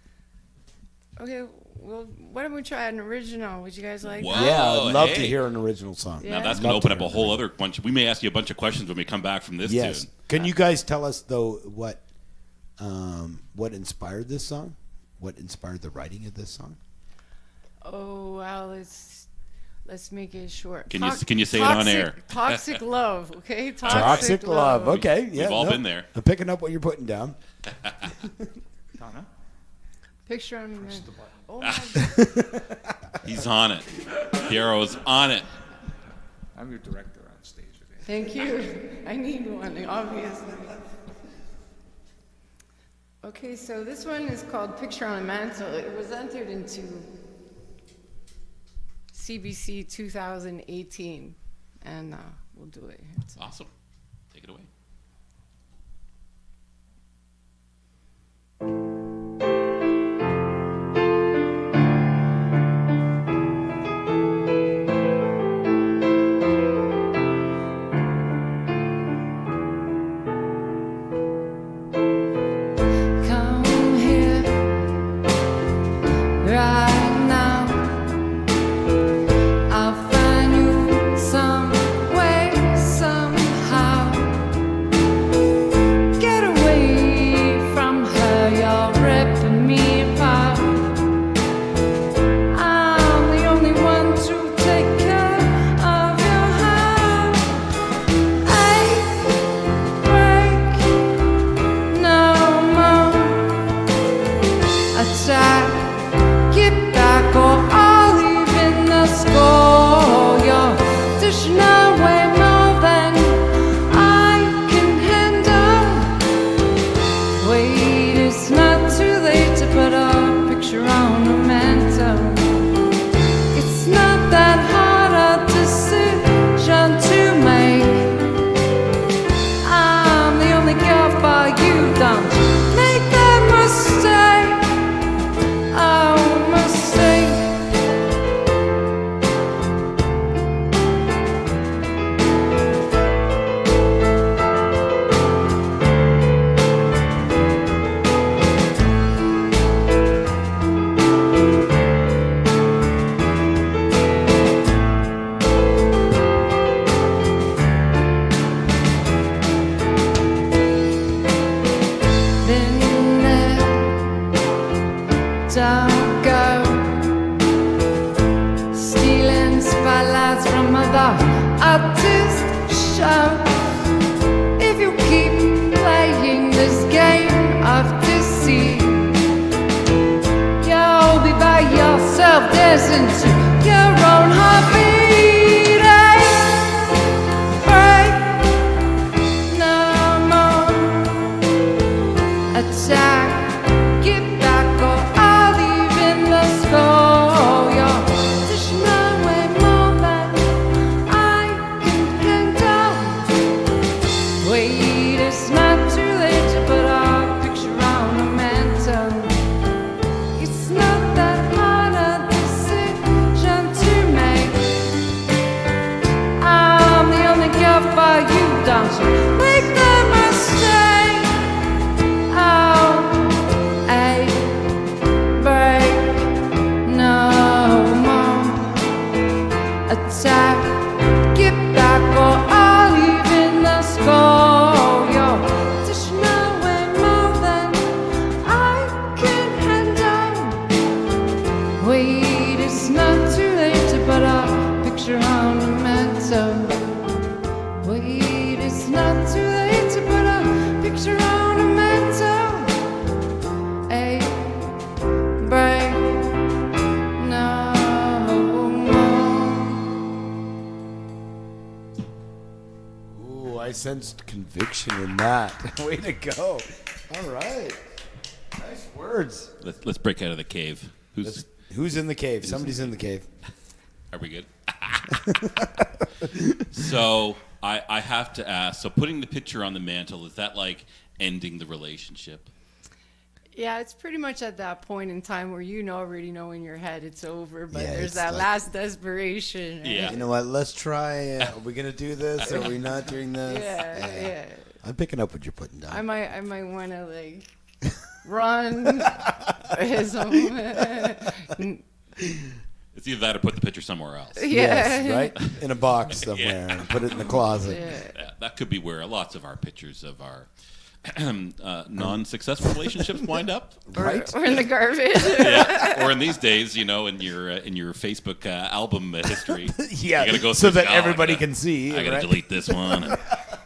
Okay, well, why don't we try an original? Would you guys like Whoa. that? Yeah, I'd love to hey. hear an original song. Yeah. Now that's Love going to open to up a hear whole an other bunch. We may ask you a bunch of questions when we come back from this Yes. tune. Can you guys tell us though what inspired this song? What inspired the writing of this song? Oh, well, let's make it short. Can you say it on air? Toxic love, okay? Toxic love. Okay, yeah. We've all no, been there. I'm picking up what you're putting down. Donna? Picture on the. the button. Oh my God. He's on it. Piero's on it. I'm your director on stage today. Thank you. I need one, obviously. Okay, so this one is called Picture on a Mantle. It was entered into CBC 2018, and we'll do it. Awesome. Take it away. Come here right now. I'll find you some way, somehow. Get away from her, you're ripping me apart. I'm the only one to take care of your heart. I break no more. Attack, get back, or I'll leave in the score. You're dishing away more than I can handle. Wait, it's not too late to put a picture on a mantle. It's not that hard a decision to make. I'm the only girl for you, don't make that mistake. Oh, mistake. Been there, don't go stealing spotlights from other artists' shows. If you keep playing this game of deceit, you'll be by yourself dancing to your own heartbeat. Break no more. Attack, get back, or I'll leave in the score. You're dishing away more than I can handle. Wait, it's not too late to put a picture on a mantle. It's not that hard a decision to make. I'm the only girl for you, don't you make that mistake. Oh, I break no more. Attack, get back, or I'll leave in the score. You're dishing away more than I can handle. Wait, it's not too late to put a picture on a mantle. Wait, it's not too late to put a picture on a mantle. A break no more. Ooh, I sensed conviction in that. Way to go. All right. Nice words. Let's break out of the cave. Who's in the cave? Somebody's in the cave. Are we good? So I have to ask. So putting the picture on the mantle, is that like ending the relationship? Yeah, it's pretty much at that point in time where you already know in your head it's over, but Yeah, there's it's that like- last desperation. Right? Yeah. You know what? Let's try. Are we gonna do this? Are we not doing this? Yeah. I'm picking up what you're putting down. I might want to like run. His own. It's either that or put the picture somewhere else. Yes, right? In a box somewhere and put it in the closet. Yeah, that could be where lots of our pictures of our non-successful relationships wind up. Right? Or in the garbage. Yeah. Or in these days, in your Facebook album history. Yeah, you gotta go so through, that "Oh, everybody I gotta- can see. I gotta right? delete this one.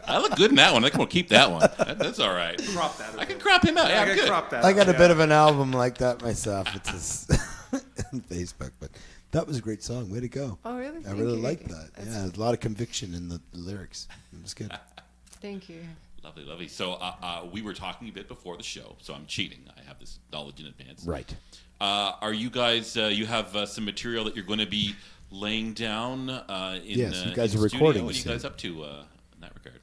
I look good in that one. I can keep that one. That's all right. Crop that. I can crop him out. Yeah, I I'm can good. crop that. I got a yeah. bit of an album like that myself. It's just on Facebook, but that was a great song. Way to go! Oh, really? I Thank really you. liked that. Yeah, there's a lot of conviction in the lyrics. It was good. Thank you. Lovely, lovely. So we were talking a bit before the show, so I'm cheating. I have this knowledge in advance. Right. Are you guys? You have some material that you're going to be laying down in. Yes, you guys in are studio? recording What are you soon. guys up to in that regard?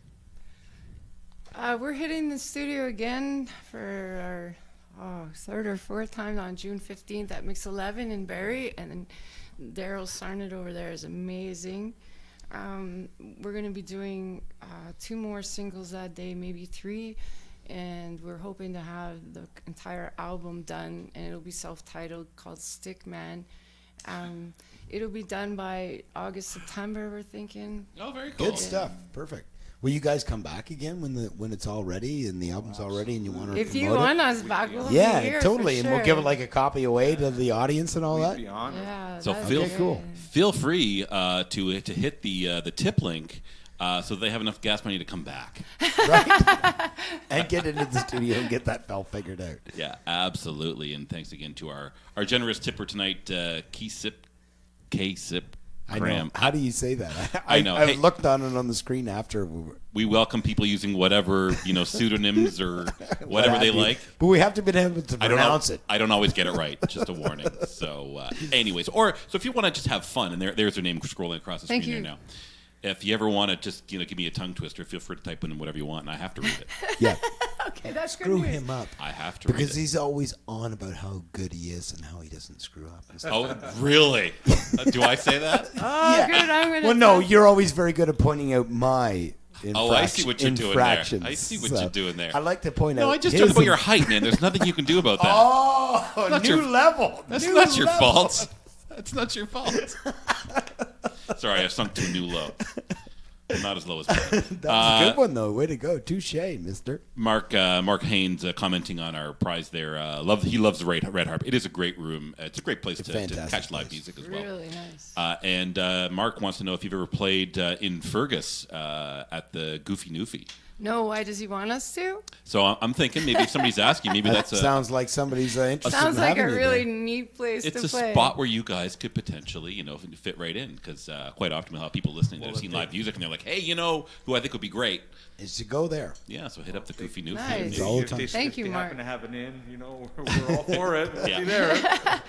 We're hitting the studio again for our third or fourth time on June 15th at Mix 11 in Barrie, and then Daryl Sarnett over there is amazing. We're going to be doing 2 more singles that day, maybe 3, and we're hoping to have the entire album done, and it'll be self-titled, called Stick Man. It'll be done by August, September, we're thinking. Oh, very cool. Good stuff. Perfect. Will you guys come back again when it's all ready and the album's all ready and you want to If promote you it? want us back, we'll be Yeah, here totally. for And we'll give it sure. like a copy away to the audience and all We'd that. be honored. Yeah, So that'd feel be Okay, cool. great. Feel free to hit the tip link so they have enough gas money to come back. Right? And get into the studio and get that fell figured out. Yeah, absolutely. And thanks again to our generous tipper tonight, K-Sip I know. Graham. How do you say that? I know. I Hey- looked on it on the screen after. We welcome people using whatever pseudonyms or whatever they like. But we have to be able to I don't know. pronounce it. I don't always get it right. Just a warning. So, anyways, so if you want to just have fun, and there's their name scrolling across the Thank screen you. there now. If you ever want to just give me a tongue twister, feel free to type in whatever you want, and I have to read it. Yeah. Okay, that's good Screw news. him up. I have to read Because it. he's always on about how good he is and how he doesn't screw up. and stuff. Oh, really? Do I say that? Oh, good. I'm gonna. Well, no, tell- you're always very good at pointing out my Oh, I see what you're doing there. infractions. I see what you're doing there. I like to point out. No, I just his talked about your height, man. There's nothing you can do about that. Oh, not new your- level. That's New not your level. fault. That's not your fault. Sorry, I've sunk to a new low. Not as low as Brett. That was a good one, though. Way to go. Touche, mister. Mark Haynes commenting on our prize there. He loves the Red Harp. It is a great room. It's a great place to fantastic catch live place. music as well. Really nice. And Mark wants to know if you've ever played in Fergus at the Goofy Newfie. No, why does he want us to? So I'm thinking maybe if somebody's asking, maybe That that's sounds like somebody's interested Sounds in like a having you really there. neat place it's to a play. spot where you guys could potentially, fit right in. Because quite often we'll have people listening that have seen live music and they're like, hey, who I think would be great. Is to go there. Yeah, so hit up the Goofy Newfie. Nice. and- All the If time. they, Thank if you, they Mark. happen to have an in, we're all for it. We'll Yeah. be there.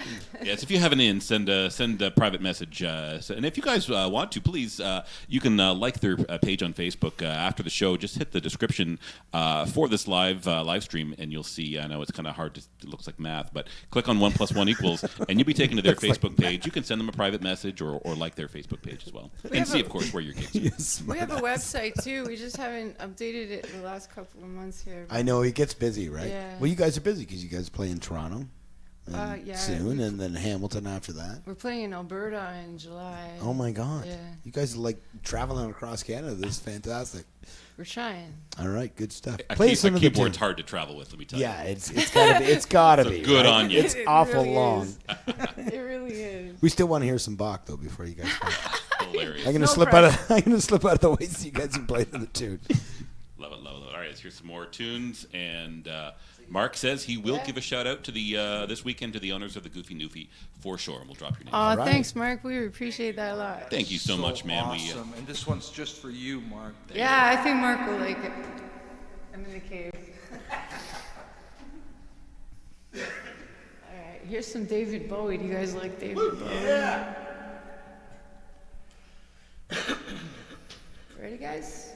Yes, if you have an in, send a private message. And if you guys want to, please, you can like their page on Facebook after the show. Just hit the description for this live stream, and you'll see. I know it's kind of hard. It looks like math, but click on 1 + 1 =, and you'll be taken to their Facebook page. You can send them a private message or like their Facebook page as well, and have see, a- of course, where your gigs are. Yes, We have a website too. We just haven't updated it in the last couple of months here. I know he gets busy, right? Yeah. Well, you guys are busy because you guys play in Toronto Yeah, soon, and then Hamilton after that. We're playing in Alberta in July. Oh my God! Yeah. You guys are like traveling across Canada. This is fantastic. We're trying. All right, good stuff. A Play some of the keyboard's tune. hard to travel with. Let me tell you. Yeah, it's gotta be. It's gotta So be. good right? on you. It's It awful really long. is. It really is. We still want to hear some Bach though before you guys. Play. Hilarious. I'm gonna No slip pressure. out. I'm gonna slip out of the way so you guys can play the tune. Love it, love it, love it. All right, let's hear some more tunes. And Mark says he will give a shout out to the this weekend to the owners of the Goofy Newfie for sure, and we'll drop your name. Oh, right. thanks, Mark. We appreciate that a lot. Thank you so much, man. Awesome. And this one's just for you, Mark. Yeah, I think Mark will like it. I'm in the cave. All right, here's some David Bowie. Do you guys like David Bowie? Yeah. Ready, guys?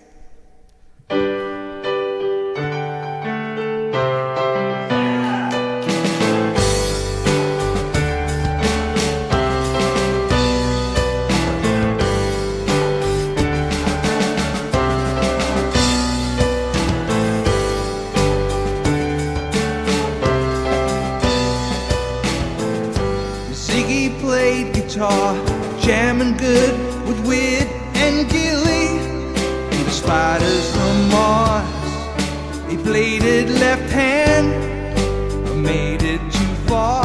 Ziggy played guitar, jamming good with Wid and Gilly. And the Spiders from Mars, he played it left hand, but made it too far.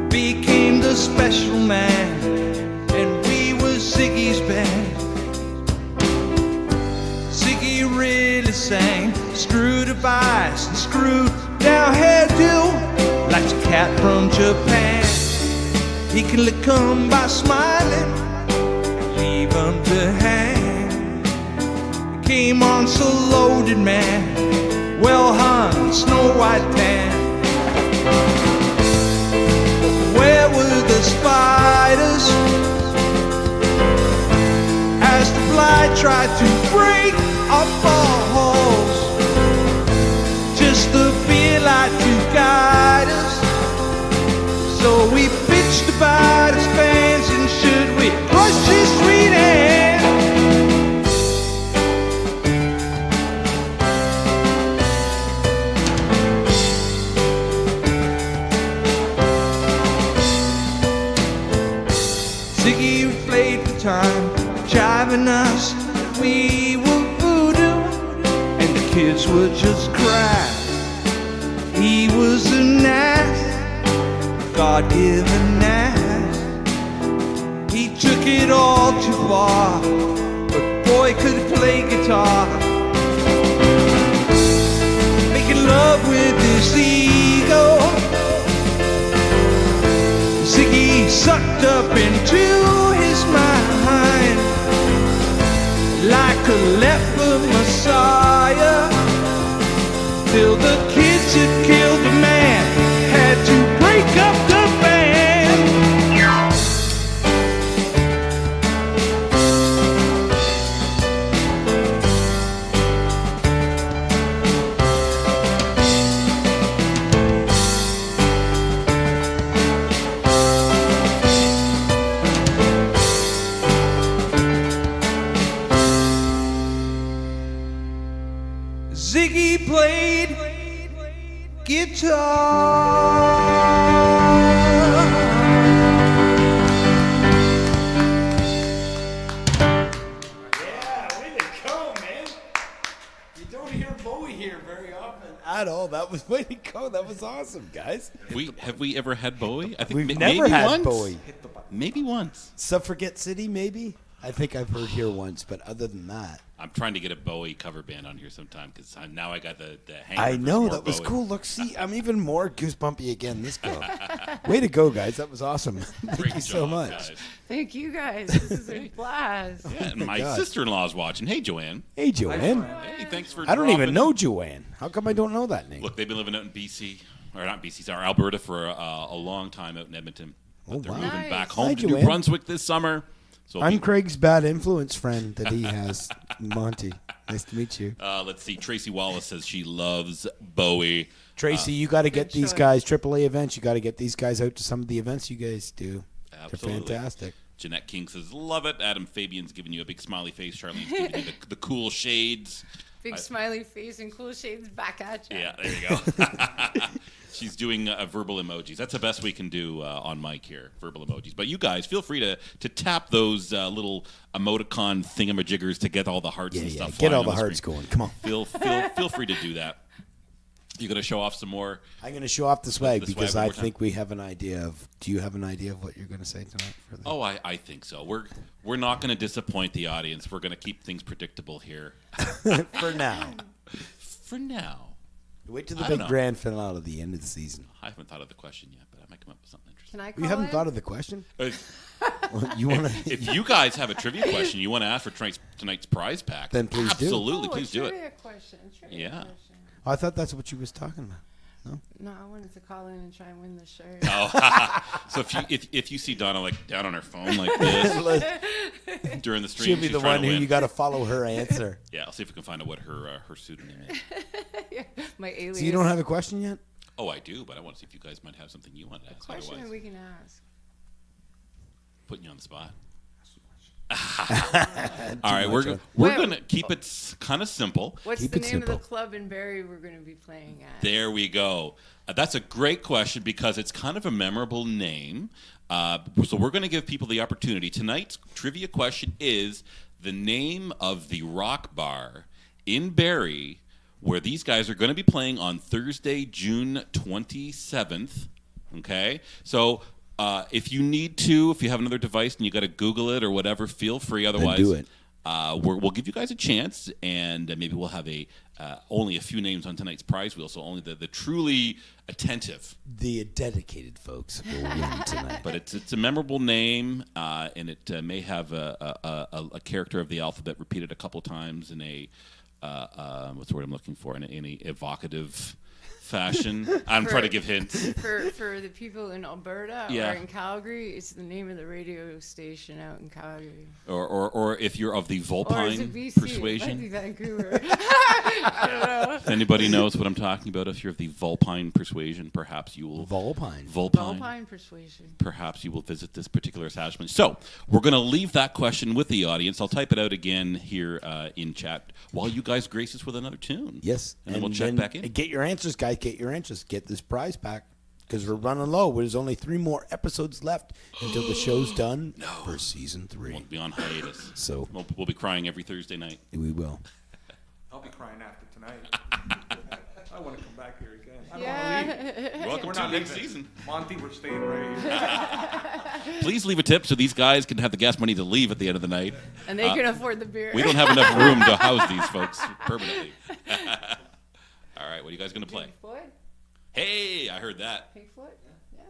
Became the special man, and we was Ziggy's band. Ziggy really sang, screwed up eyes and screwed down hairdo, like a cat from Japan. He can lick 'em by smiling and leave 'em to hang. came on so loaded, man, well hung, snow white tan. Where were the spiders as the fly tried to break up our halls? Just the fear light to guide us. So we bitched about his fans, and should we crush his sweet hand? Ziggy played for time, jiving us that we were voodoo, and the kids would just cry. He was an ass, God-given ass. He took it all too far, but boy could he play guitar. Making love with his ego, Ziggy sucked up into his mind like a leper messiah, till the kids had killed the man, had to break up the band. Ziggy played guitar. Yeah, way to go, man. You don't hear Bowie here very often at all. That was way to go. That was awesome, guys. Have we ever had Bowie? I think We've maybe never had once. Bowie. Maybe once. Suffragette City, maybe? I think I've heard here once, but other than that. I'm trying to get a Bowie cover band on here sometime because now I got the hang. I know, more that was Bowie. cool. Look, see, I'm even more goosebumpy again this go. Way to go, guys. That was awesome. Thank Great you so job, much. guys. Thank you guys. This is a blast. Yeah, and my God. sister-in-law's watching. Hey, Joanne. Hey, Joanne. Hey, thanks for I don't even dropping know in. Joanne. How come I don't know that name? Look, they've been living out in BC, or not BC, sorry, Alberta for a long time out in Edmonton. But Oh, they're wow. moving Nice. back home Hi, to New Joanne. Brunswick this summer. So I'm Craig's bad influence friend that he has, Monty. Nice to meet you. let's see. Tracy Wallace says she loves Bowie. Tracy, you got to get good these choice. guys, AAA events, you got to get these guys out to some of the events you guys do. Absolutely. They're fantastic. Jeanette King says, love it. Adam Fabian's giving you a big smiley face. Charlene's giving you the cool shades. Big smiley face and cool shades back at you. Yeah, there you go. She's doing verbal emojis. That's the best we can do on mic here, verbal emojis. But you guys, feel free to tap those little emoticon thingamajiggers to get all the hearts and stuff. Get flying all on the the hearts screen. going. Come on. Feel free to do that. You going to show off some more? I'm going to show off the swag The swag because one I more time. think we have an idea of. Do you have an idea of what you're going to say tonight? For the, Oh, I think so. We're not going to disappoint the audience. We're going to keep things predictable here for now. for now. Wait till the I don't big know. grand finale at the end of the season. I haven't thought of the question yet, but I might come up with something interesting. Can I call You haven't in? thought of the question? Uh, You want to? If you guys have a trivia question you want to ask for tonight's prize pack, Then please do. absolutely, Oh, please do it. trivia question. Trivia Yeah. question. I thought that's what you was talking about. No, I wanted to call in and try and win the shirt. Oh, so if you see Donna like down on her phone like this during the stream, She'll be she's the trying one to who win. you got to follow her answer. Yeah, I'll see if we can find out what her pseudonym is. My alias. So you don't have a question yet? Oh, I do, but I want to see if you guys might have something you want to ask. question Otherwise, we can ask. putting you on the spot. All right, we're Wait. gonna keep it kind of simple. What's Keep the it name of simple. the club in Barrie we're going to be playing at? There we go. That's a great question because it's kind of a memorable name. So we're going to give people the opportunity. Tonight's trivia question is the name of the rock bar in Barrie where these guys are going to be playing on Thursday, June 27th. Okay? So if you need to, if you have another device and you got to Google it or whatever, feel free. Otherwise, do it. we'll give you guys a chance, and maybe we'll have only a few names on tonight's prize wheel, so only the truly attentive. The dedicated folks will win tonight. But it's a memorable name, and it may have a character of the alphabet repeated a couple times in a what's the word I'm looking for? In a evocative fashion. I'm trying to give hints. For the people in Alberta Yeah. or in Calgary, it's the name of the radio station out in Calgary. Or if you're of the Or is Vulpine it BC? It might be persuasion. Vancouver. I don't know. If anybody knows what I'm talking about, if you're of the Vulpine persuasion, perhaps you will. Vulpine. Vulpine persuasion. Perhaps you will visit this particular establishment. So we're going to leave that question with the audience. I'll type it out again here in chat while you guys grace us with another tune. Yes. And then we'll check back in. Get your answers, guys. Get your answers. Get this prize back because we're running low. There's only 3 more episodes left until the show's done for season 3. We'll be on hiatus. So We'll be crying every Thursday night. we will. I'll be crying after tonight. I want to come back here again. I don't want to leave. Yeah. Welcome We're to not the next leaving. season. Monty, we're staying right here. Please leave a tip so these guys can have the gas money to leave at the end of the night. And they can afford the beer. We don't have enough room to house these folks permanently. All right, what are you guys going to play? Pink Floyd? Hey, I heard that. Pink Floyd? Yeah.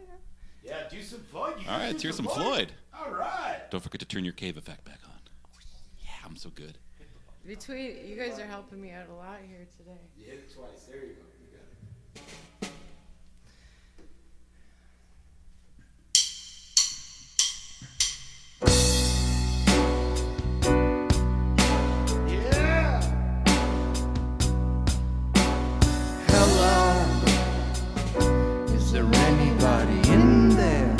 Yeah, do some Floyd. All right, let's hear some Floyd. All right. Don't forget to turn your cave effect back on. Yeah, I'm so good. Between you guys are helping me out a lot here today. You hit it twice. There you go. Hello, is there anybody in there?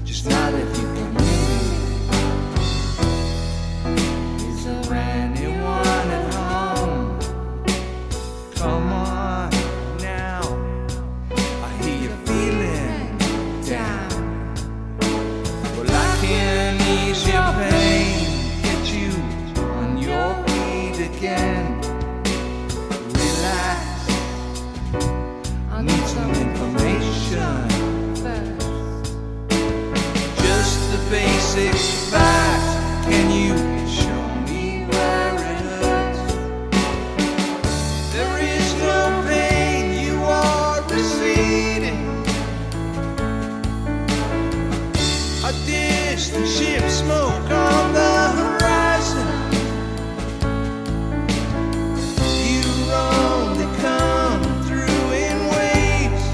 Just not if you can hear me. Is there anyone at home? Come on now, I hear you feeling down. Well, I can ease your pain, get you on your feet again. Relax, I need some information. Just the basic facts. Can you show me where it hurts? There is no pain, you are receding. A distant ship smoke on the horizon. You only come through in waves.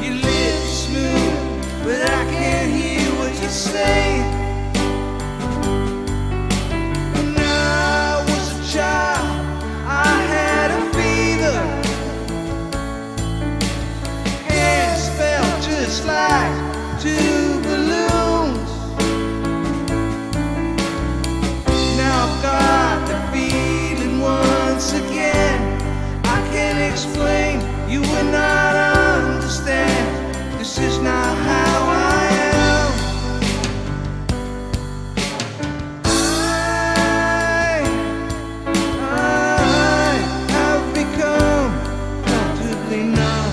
You live smooth, but I can't hear what you say. When I was a child, I had a fever. Hands felt just like 2 balloons. Now I've got the feeling once again. I can't explain, you will not understand. This is not how I am. I have become comfortably numb.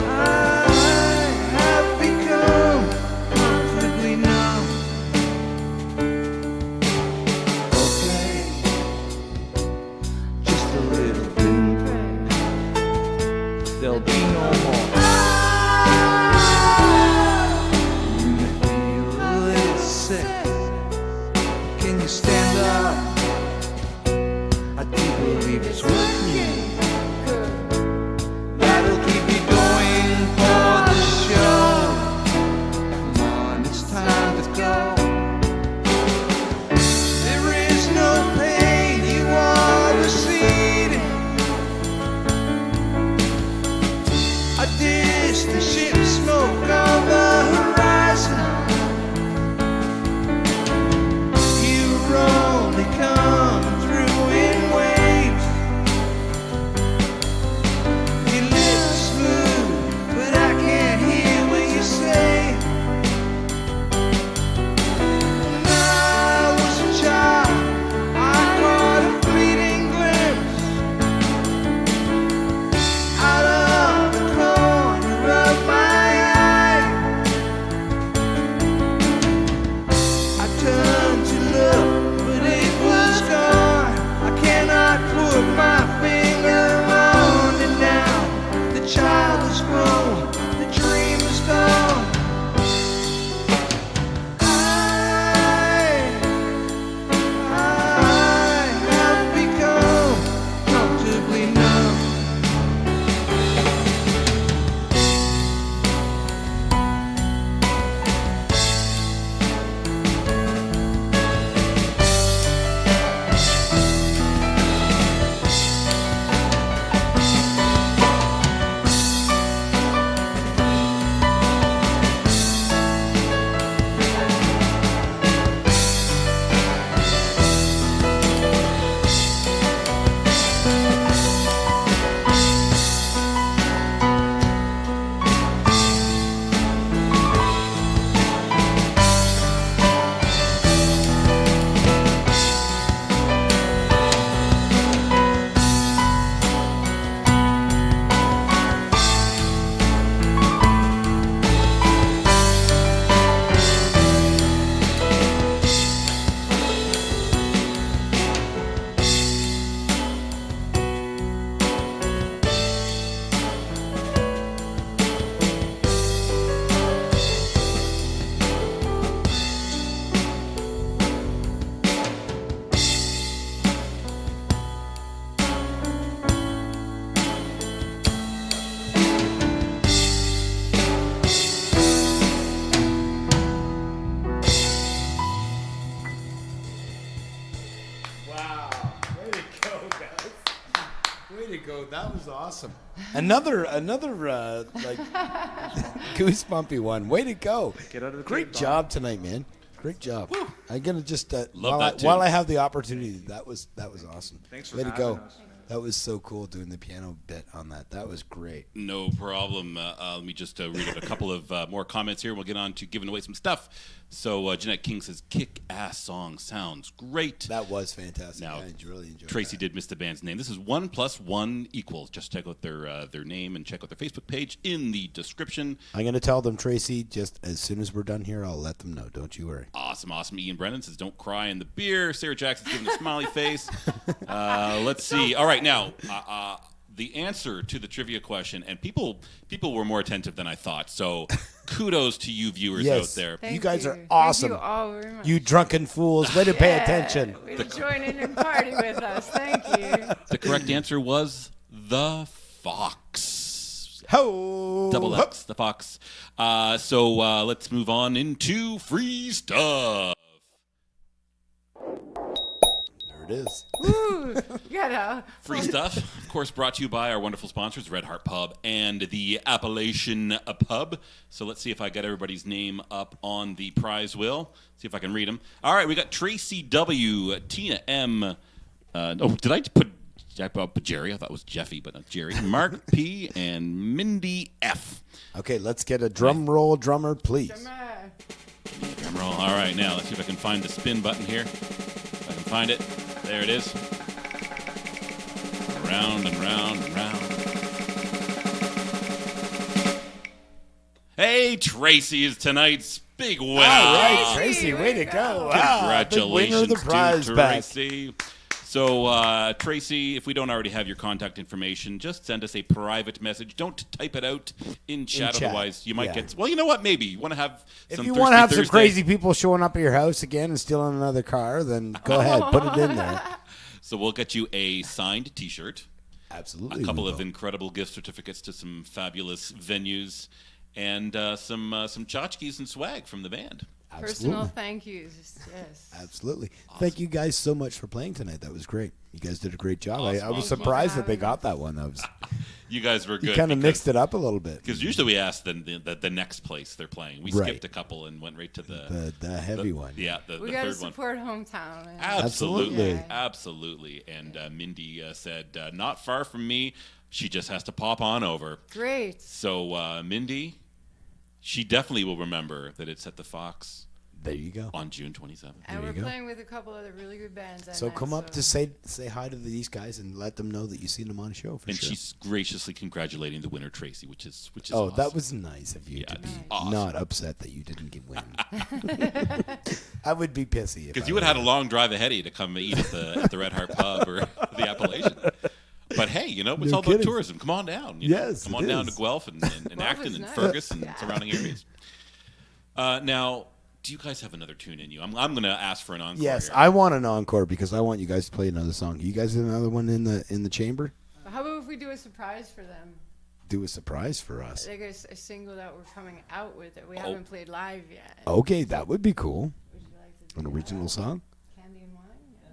I have become comfortably numb. Okay, just a little bit. There'll be no more. You may feel a little sick. Can you stand up? I do believe it's working. That'll keep you going for the show. Come on, it's time to go. There is no pain, you are receding. A distant ship smoke on the Wow. Way to go, guys. Way to go. That was awesome. Another like goosebumpy one. Way to go. Get out of the Great crate, job tonight, man. Great job. I'm gonna just Love that tune. while I have the opportunity, that was awesome. Thanks for Way to having go. us. That was so cool doing the piano bit on that. That was great. No problem. Let me just read out a couple of more comments here. We'll get on to giving away some stuff. So Jeanette King says, "Kick-ass song, sounds great." That was fantastic. Now, I really enjoyed Tracy that. did miss the band's name. This is 1 + 1 =. Just check out their name and check out their Facebook page in the description. I'm gonna tell them, Tracy, just as soon as we're done here, I'll let them know. Don't you worry. Awesome. Ian Brennan says, "Don't cry in the beer." Sarah Jackson's giving a smiley face. Let's see. All right, now the answer to the trivia question, and people were more attentive than I thought. So kudos to you viewers Yes. out there. Thank You guys are Thank awesome. you all very much. You drunken fools, way to pay attention. Way to join in and party with us. Thank you. The correct answer was the Fox. Ho! Double X, the Fox. So let's move on into free stuff. There it is. Woo! You gotta. Free stuff, of course, brought to you by our wonderful sponsors, Red Heart Pub and the Appalachian Pub. So let's see if I get everybody's name up on the prize wheel. See if I can read them. All right, we got Tracy W, Tina M. Did I put Jerry? I thought it was Jeffy, but not Jerry. Mark P and Mindy F. Okay, let's get a drum roll, drummer, please. Drum roll. All right, now let's see if I can find the spin button here. If I can find it. There it is. Round and round and round. Hey, Tracy is tonight's big winner. All right, Tracy, Tracy, way to go. Congratulations Big winner of the prize to back. Tracy. So, Tracy, if we don't already have your contact information, just send us a private message. Don't type it out in chat, chat. otherwise you might Yeah. get... Well, you know what? Maybe. You want to have If some you Thirsty want to have some Thursday? crazy people showing up at your house again and stealing another car, then go ahead, put it in there. So we'll get you a signed T-shirt, Absolutely. a couple we of will. incredible gift certificates to some fabulous venues, and some tchotchkes and swag from the band. Personal Absolutely. thank yous. Yes. Absolutely. Thank you guys so much for playing tonight. That was great. You guys did a great job. I was Awesome. surprised Thank that you they for got that one. You guys were good. You kind of mixed it up a little bit. Because usually we ask the next place they're playing. We Right. skipped a couple and went right to The heavy one. Yeah, the We gotta third one. support hometown. Man. Absolutely, Absolutely. absolutely. And Mindy said, "Not far from me. She just has to pop on over." Great. So Mindy, she definitely will remember that it's at the Fox There you go. on June 27th. And There we're you go. playing with a couple other really good bands. that So night, come up to say hi to these guys and let them know that you've seen them on a show for And sure. she's graciously congratulating the winner, Tracy, which is Oh, awesome. that was nice of you Yeah, to be it's awesome. not upset that you didn't get win. I would be pissy Because you would have had a long drive ahead of you to come eat at the Red Heart Pub or the Appalachian. But hey, it's No all about kidding. tourism. Come on down. Yes, Come it on down to is. Guelph and Guelph Acton is and nice. Fergus and Yeah. surrounding areas. Now, do you guys have another tune in you? I'm going to ask for an encore. Yes, here. I want an encore because I want you guys to play another song. You guys have another one in the chamber? How about if we do a surprise for them? Do a surprise for us. Like a single that we're coming out with that we Oh. haven't played live yet. Okay, that would be cool. Would you like to An do original song. that? Candy and wine? Yeah.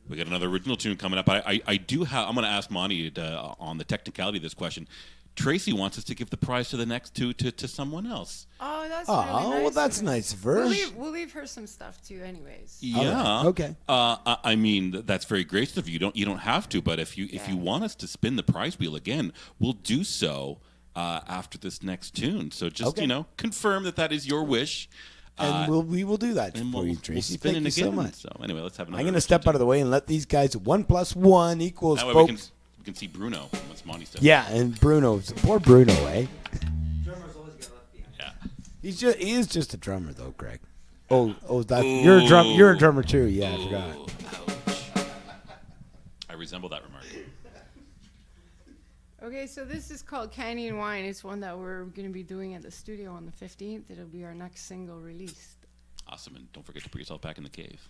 We got another original tune coming up. I do have. I'm going to ask Monty on the technicality of this question. Tracy wants us to give the prize to the next two to someone else. Oh, that's Oh, really nice. well, that's of her. nice of We'll her. leave her some stuff too, anyways. Yeah. Okay. I mean, that's very gracious of you. You don't have to, but if you want us to spin the prize wheel again, we'll do so after this next tune. So just Okay. confirm that is your wish. And we will do that And for we'll, you, we'll Tracy. spin Thank it you again. so much. So anyway, let's have another. I'm going to step out of the way and let these guys 1 + 1 equals, That way folks. we can see Bruno. That's Monty stuff. Yeah, and Bruno. Poor Bruno, eh? Yeah. He is just a drummer, though, Greg. Oh, you're a drum. You're a drummer too. Yeah, I forgot. Ooh, ouch. I resemble that remark. Okay, so this is called Candy and Wine. It's one that we're going to be doing at the studio on the 15th. It'll be our next single released. Awesome, and don't forget to put yourself back in the cave.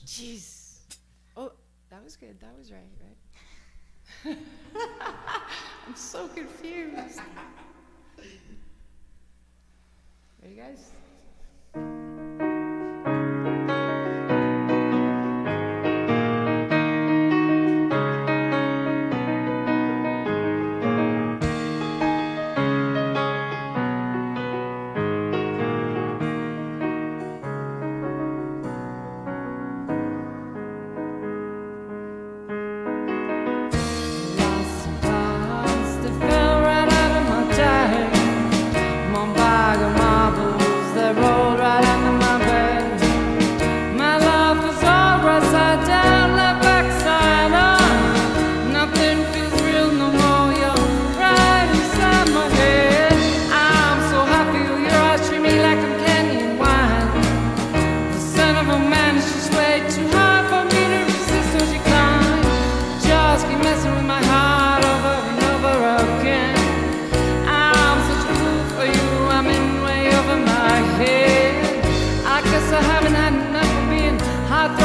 Jeez. Oh, that was good. That was right? I'm so confused. Ready, guys?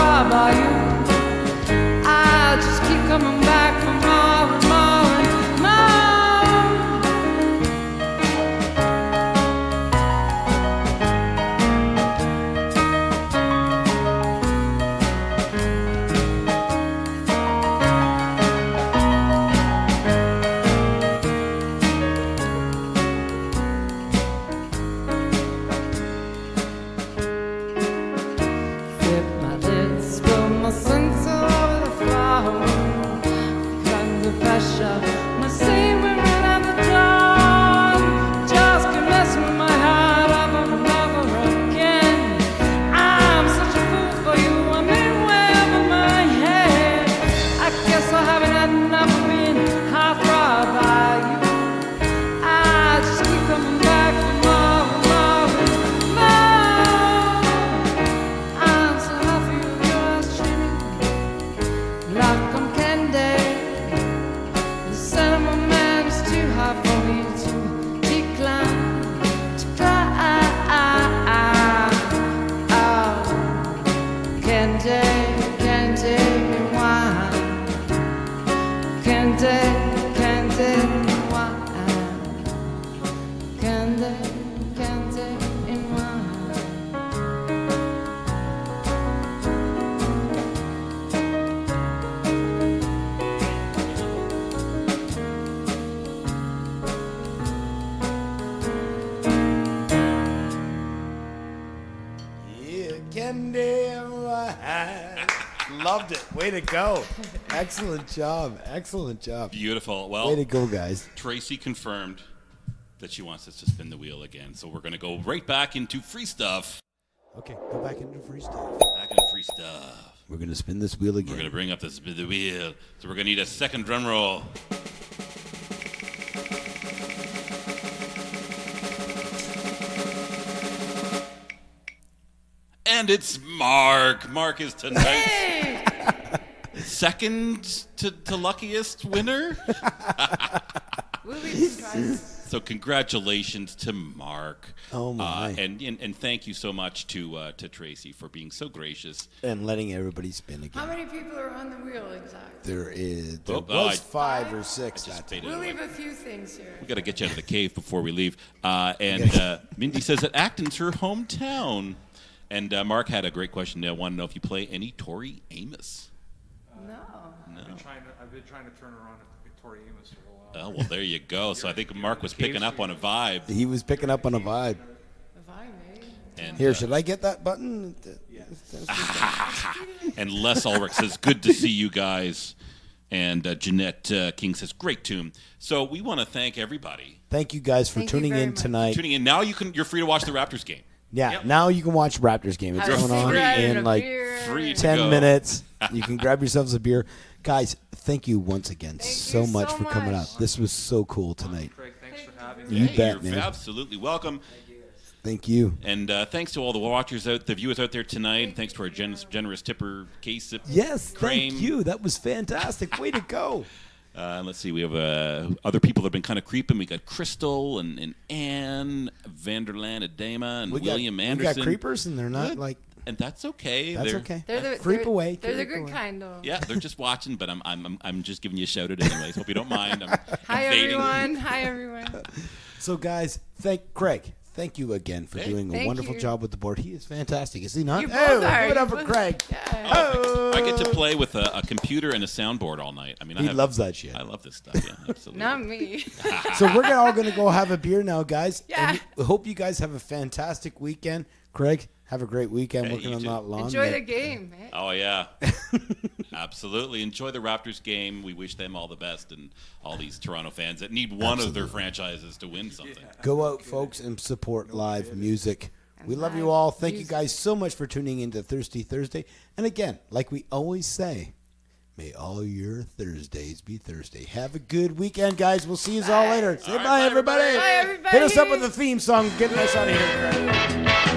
thrive by you. I just keep coming back for more and more and flip my lids, spill my sense all over the floor. Under pressure, my scene will run out the door. Just keep messing with my heart over and over again. I'm such a fool for you, I'm in way over my head. I guess I haven't had enough of being half robbed by you. I just keep coming back for more and more and more. I'm so happy you're just treating me like I'm candy. The sentiment man is too hard for me to decline, to cry. Oh, candy, candy and wine. Candy, candy and wine. Candy, candy and wine. Yeah, candy. Loved it. Way to go. Excellent job. Excellent job. Beautiful. Way Well, to go, guys. Tracy confirmed that she wants us to spin the wheel again. So we're going to go right back into free stuff. Okay, go back into free stuff. Back into free stuff. We're going to spin this wheel We're again. going to bring up the wheel. So we're going to need a second drum roll. And it's Mark. Mark is tonight's second to luckiest winner. We'll be surprised. So congratulations to Mark. Oh, my. And thank you so much to Tracy for being so gracious. And letting everybody spin again. How many people are on the wheel exactly? There Oh, was I- 5 or 6 Just that faded We'll away. leave a few things here. We got to get you out of the cave before we leave. And Mindy says that Acton's her hometown. And Mark had a great question. I want to know if you play any Tori Amos. No. I've been trying to turn her on to Victoria Amos for a while. Oh, well, there you go. So I think Mark was picking up on a vibe. He was picking up on a vibe. If I may. And, Here, should I get that button? and Les Ulrich says, good to see you guys. And Jeanette King says, great tune. So we want to thank everybody Thank you guys for Thank you tuning very in much. tonight. tuning in. Now you're free to watch the Raptors game. Yeah, Yep. now you can watch Raptors game. It's Have a going on cigarette and a in like beer. Free to 10 go. minutes. You can grab yourselves a beer. Guys, thank you once again Thank so you much so for coming much. out. This was so cool tonight. Craig, thanks for having You me. Hey, bet, you're man. absolutely welcome. Thank you. And thanks to all the watchers the viewers out there tonight. Thanks to our generous tipper, Case. Yes, Crane. thank you. That was fantastic. Way to go. Let's see. We have other people that have been kind of creeping. We got Crystal and Ann Vanderland Adema and William Anderson. We got creepers, and they're not Good. like. And that's okay. That's They're- okay. They're the, Creep they're, away. They're the creep good away. kind, though. Yeah, they're just watching, but I'm just giving you a shout out anyways. Hope you don't mind. I'm Hi, invading. everyone. Hi, everyone. So, guys, thank Craig. Thank you again for Hey. doing a Thank wonderful you. job with the board. He is fantastic, is he not? You both Oh, are. give it up You for both- Craig. Yeah. Oh. I get to play with a computer and a soundboard all night. I mean, He loves that shit. I love this stuff. Yeah, absolutely. Not me. So we're all going to go have a beer now, guys. Yeah. And we hope you guys have a fantastic weekend. Craig, have a great weekend Hey, working you on too. that lawn. Enjoy the game, man. Oh yeah, absolutely. Enjoy the Raptors game. We wish them all the best, and all these Toronto fans that need one of their franchises to win something. Go out, folks, and support live music. We love you live all. Thank you music. guys so much for tuning into Thirsty Thursday. And again, like we always say, may all your Thursdays be Thursday. Have a good weekend, guys. We'll see you all later. Say All right, bye, bye, everybody. everybody. Bye, everybody. Hit us up with the theme song. Getting us out of here, Craig.